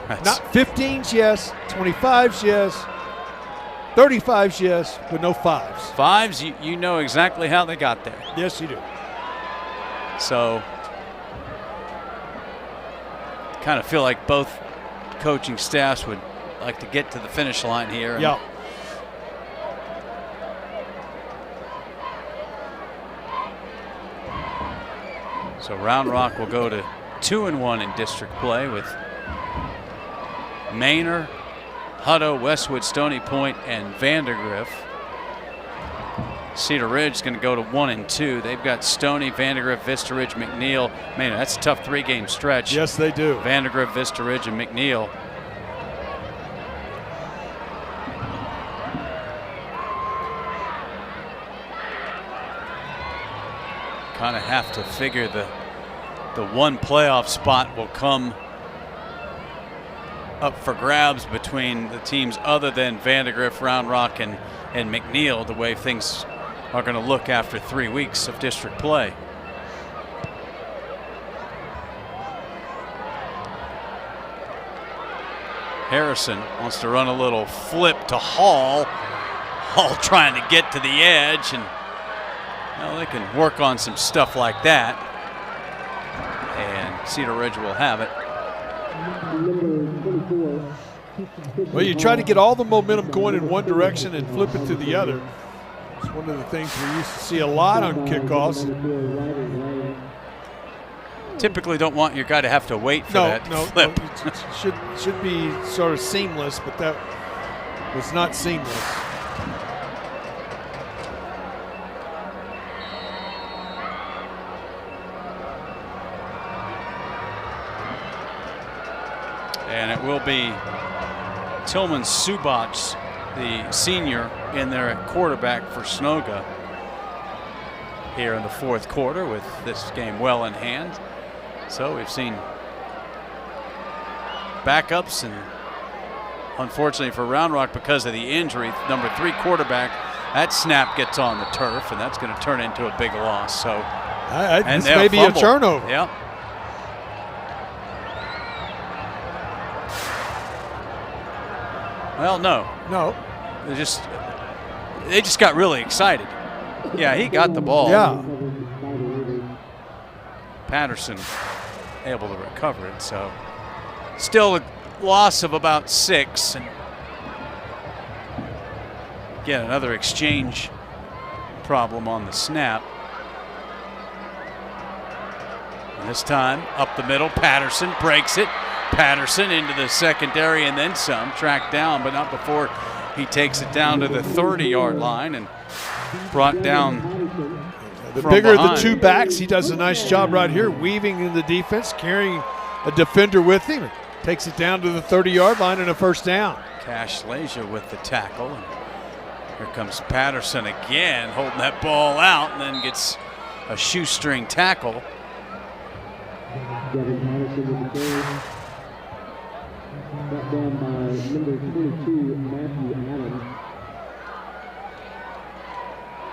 Not 15s, yes. 25s, yes. 35s, yes, but no 5s. 5s, you know exactly how they got there. Yes, you do. So, kind of feel like both coaching staffs would like to get to the finish line here. Yeah. So Round Rock will go to 2-1 in district play with Manor, Hutto, Westwood, Stony Point, and Vandergrift. Cedar Ridge is going to go to 1-2. They've got Stony, Vandergrift, Vista Ridge, McNeil. Man, that's a tough 3-game stretch. Yes, they do. Vandergrift, Vista Ridge, and McNeil. Kind of have to figure the one playoff spot will come up for grabs between the teams other than Vandergrift, Round Rock, and McNeil, the way things are going to look after 3 weeks of district play. Harrison wants to run a little flip to Hall. Hall trying to get to the edge, and well, they can work on some stuff like that. And Cedar Ridge will have it. Well, you try to get all the momentum going in one direction and flip it to the other. It's one of the things we used to see a lot on kickoffs. Typically don't want your guy to have to wait for that flip. No, it should be sort of seamless, but that was not seamless. And it will be Tillman Subach, the senior, in there at quarterback for Snoga here in the fourth quarter with this game well in hand. So we've seen backups, and unfortunately for Round Rock, because of the injury, number 3 quarterback, that snap gets on the turf, and that's going to turn into a big loss. So this may be a turnover. Yep. Well, no. They just got really excited. Yeah, he got the ball. Yeah. Patterson able to recover it. So still a loss of about 6. And again, another exchange problem on the snap. And this time up the middle, Patterson breaks it. Patterson into the secondary and then some, tracked down, but not before he takes it down to the 30-yard line and brought down. The bigger of the two backs, he does a nice job right here, weaving in the defense, carrying a defender with him, takes it down to the 30-yard line and a first down. Cash Leisure with the tackle. And here comes Patterson again, holding that ball out, and then gets a shoestring tackle. Brought down by number 22, Matthew Adams.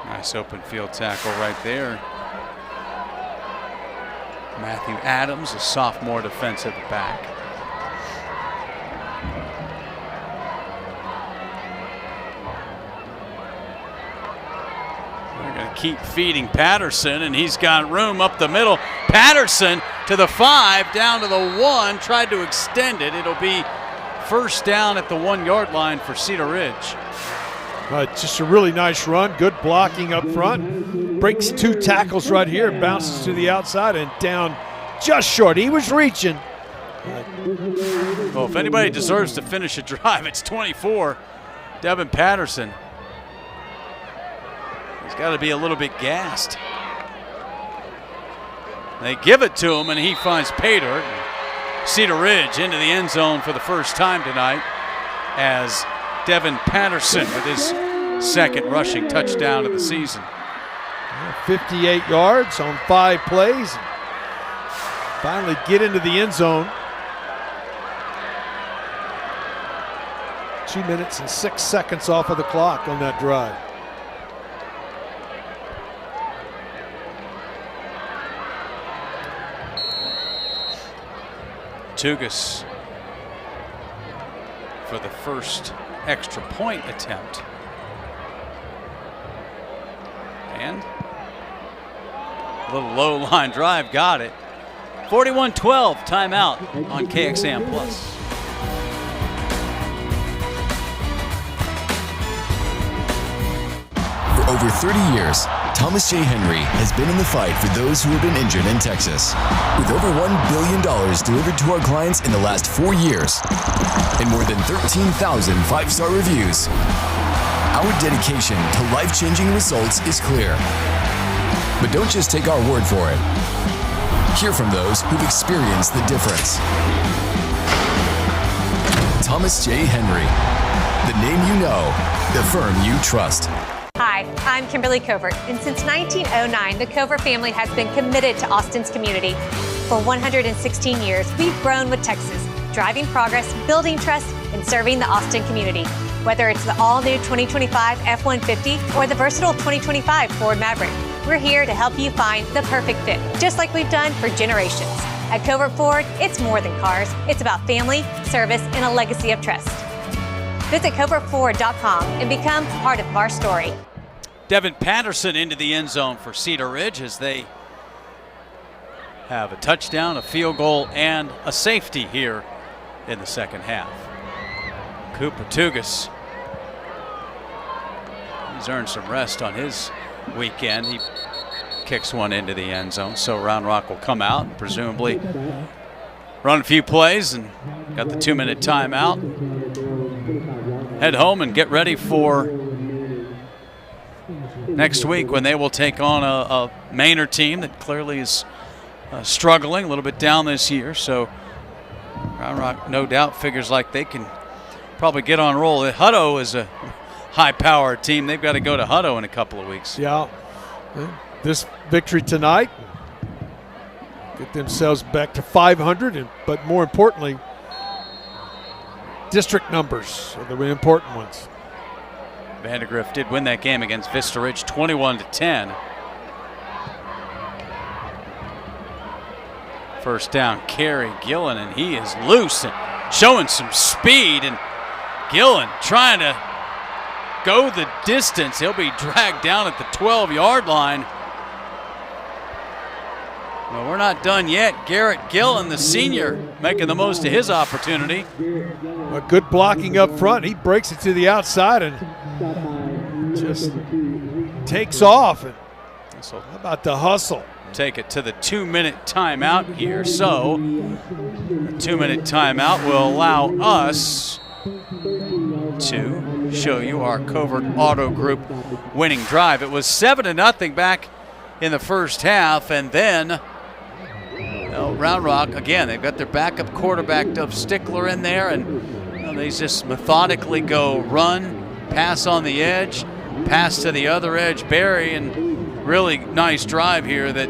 Nice open field tackle right there. Matthew Adams, a sophomore defensive back. They're going to keep feeding Patterson, and he's got room up the middle. Patterson to the 5, down to the 1, tried to extend it. It'll be first down at the 1-yard line for Cedar Ridge. Just a really nice run, good blocking up front. Breaks 2 tackles right here, bounces to the outside and down just short. He was reaching. Well, if anybody deserves to finish a drive, it's 24, Devin Patterson. He's got to be a little bit gassed. They give it to him, and he finds pay dirt. Cedar Ridge into the end zone for the first time tonight as Devin Patterson with his second rushing touchdown of the season. 58 yards on 5 plays. Finally get into the end zone. 2 minutes and 6 seconds off of the clock on that drive. Tugas for the first extra point attempt. And a little low line drive, got it. 41-12 timeout on KXAN Plus. For over 30 years, Thomas J. Henry has been in the fight for those who have been injured in Texas. With over $1 billion delivered to our clients in the last 4 years and more than 13,000 5-star reviews, our dedication to life-changing results is clear. But don't just take our word for it. Hear from those who've experienced the difference. Thomas J. Henry. The name you know, the firm you trust. Hi, I'm Kimberly Covert, and since 1909, the Covert family has been committed to Austin's community. For 116 years, we've grown with Texas, driving progress, building trust, and serving the Austin community. Whether it's the all-new 2025 F-150 or the versatile 2025 Ford Maverick, we're here to help you find the perfect fit, just like we've done for generations. At Covert Ford, it's more than cars. It's about family, service, and a legacy of trust. Visit covertford.com and become part of our story. Devin Patterson into the end zone for Cedar Ridge as they have a touchdown, a field goal, and a safety here in the second half. Cooper Tugas, he's earned some rest on his weekend. He kicks one into the end zone, so Round Rock will come out and presumably run a few plays and got the 2-minute timeout. Head home and get ready for next week when they will take on a Maynard team that clearly is struggling a little bit down this year. So Round Rock, no doubt, figures like they can probably get on roll. Hutto is a high-powered team. They've got to go to Hutto in a couple of weeks. Yeah. This victory tonight, get themselves back to 500, but more importantly, district numbers are the important ones. Vandergrift did win that game against Vista Ridge 21-10. First down, Kerry Gillen, and he is loose and showing some speed. And Gillen trying to go the distance. He'll be dragged down at the 12-yard line. Well, we're not done yet. Garrett Gillen, the senior, making the most of his opportunity. A good blocking up front. He breaks it to the outside and just takes off. And how about the hustle? Take it to the 2-minute timeout here. So, the 2-minute timeout will allow us to show you our Covert Auto Group winning drive. It was 7-0 back in the first half, and then Round Rock, again, they've got their backup quarterback Dove Stickler in there, and they just methodically go run, pass on the edge, pass to the other edge, Barry, and really nice drive here that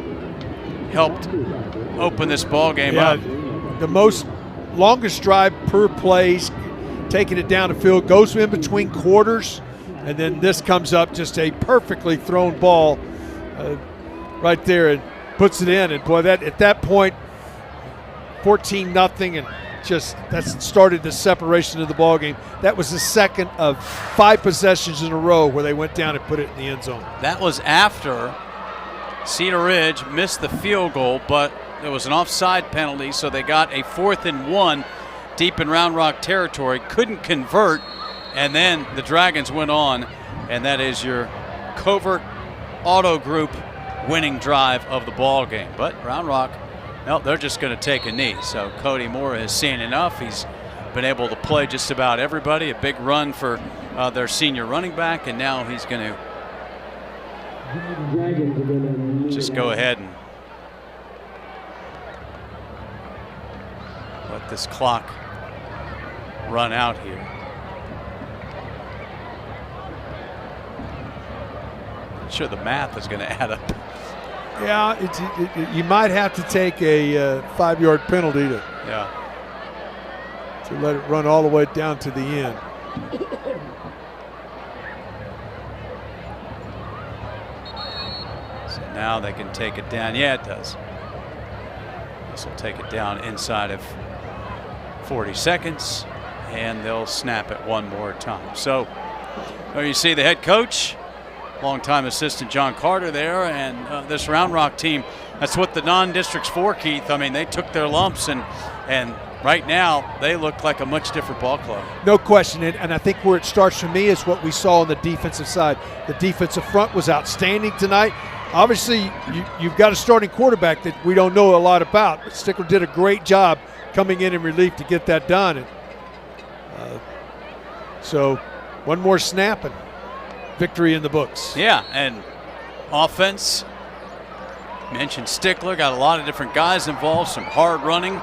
helped open this ball game up. The longest drive per plays, taking it down the field, goes in between quarters, and then this comes up, just a perfectly thrown ball right there, and puts it in. And boy, that at that point, 14-0, and just that started the separation of the ball game. That was the second of 5 possessions in a row where they went down and put it in the end zone. That was after Cedar Ridge missed the field goal, but there was an offside penalty, so they got a 4th and 1 deep in Round Rock territory, couldn't convert, and then the Dragons went on, and that is your Covert Auto Group winning drive of the ball game. But Round Rock, no, they're just going to take a knee. So Cody Moore has seen enough. He's been able to play just about everybody. A big run for their senior running back, and now he's going to just go ahead and let this clock run out here. Not sure the math is going to add up. Yeah, you might have to take a 5-yard penalty to let it run all the way down to the end. So now they can take it down. Yeah, it does. This will take it down inside of 40 seconds, and they'll snap it one more time. So there you see the head coach, longtime assistant John Carter there, and this Round Rock team, that's what the non-district's for, Keith. I mean, they took their lumps, and right now they look like a much different ball club. No question, and I think where it starts for me is what we saw on the defensive side. The defensive front was outstanding tonight. Obviously, you've got a starting quarterback that we don't know a lot about, but Stickler did a great job coming in relief to get that done. And so one more snap and victory in the books. Yeah, and offense, mentioned Stickler, got a lot of different guys involved, some hard running,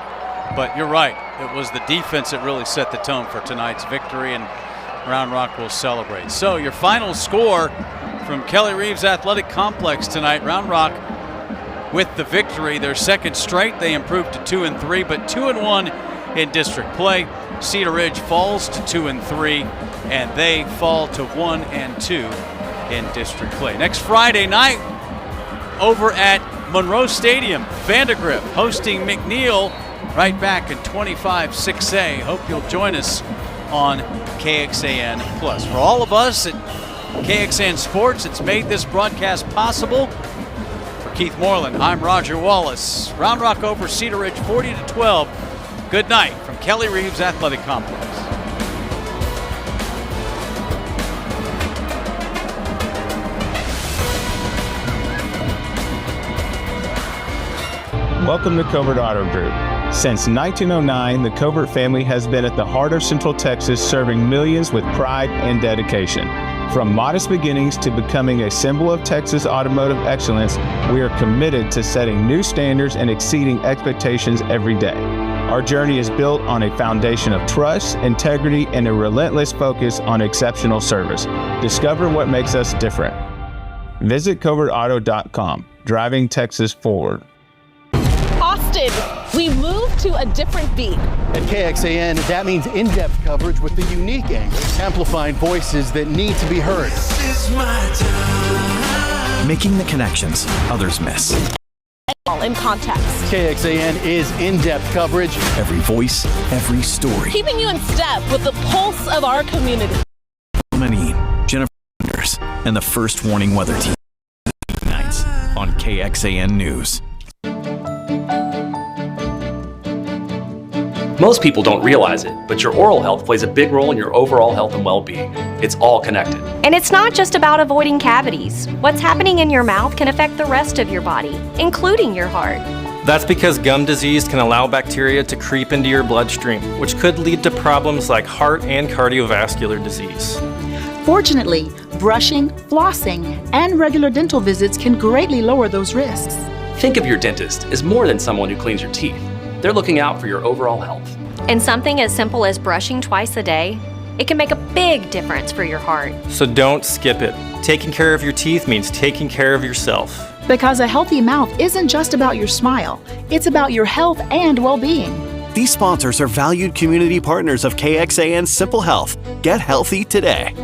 but you're right, it was the defense that really set the tone for tonight's victory, and Round Rock will celebrate. So your final score from Kelly Reeves Athletic Complex tonight, Round Rock with the victory, their second straight. They improved to 2-3, but 2-1 in district play. Cedar Ridge falls to 2-3, and they fall to 1-2 in district play. Next Friday night, over at Monroe Stadium, Vandergrift hosting McNeil, right back in 25-6A. Hope you'll join us on KXAN Plus. For all of us at KXAN Sports, it's made this broadcast possible. For Keith Moreland, I'm Roger Wallace. Round Rock over Cedar Ridge 40-12. Good night from Kelly Reeves Athletic Complex. Welcome to Covert Auto Group. Since 1909, the Covert family has been at the heart of Central Texas, serving millions with pride and dedication. From modest beginnings to becoming a symbol of Texas automotive excellence, we are committed to setting new standards and exceeding expectations every day. Our journey is built on a foundation of trust, integrity, and a relentless focus on exceptional service. Discover what makes us different. Visit covertauto.com, driving Texas forward. Austin, we move to a different beat. At KXAN, that means in-depth coverage with the unique angle, amplifying voices that need to be heard. This is my time. Making the connections others miss. All in context. KXAN is in-depth coverage. Every voice, every story. Keeping you in step with the pulse of our community. Jennifer and the First Warning Weather Team. Nights on KXAN News. Most people don't realize it, but your oral health plays a big role in your overall health and well-being. It's all connected. And it's not just about avoiding cavities. What's happening in your mouth can affect the rest of your body, including your heart. That's because gum disease can allow bacteria to creep into your bloodstream, which could lead to problems like heart and cardiovascular disease. Fortunately, brushing, flossing, and regular dental visits can greatly lower those risks. Think of your dentist as more than someone who cleans your teeth. They're looking out for your overall health. And something as simple as brushing twice a day, it can make a big difference for your heart. So don't skip it. Taking care of your teeth means taking care of yourself. Because a healthy mouth isn't just about your smile, it's about your health and well-being. These sponsors are valued community partners of KXAN Simple Health. Get healthy today.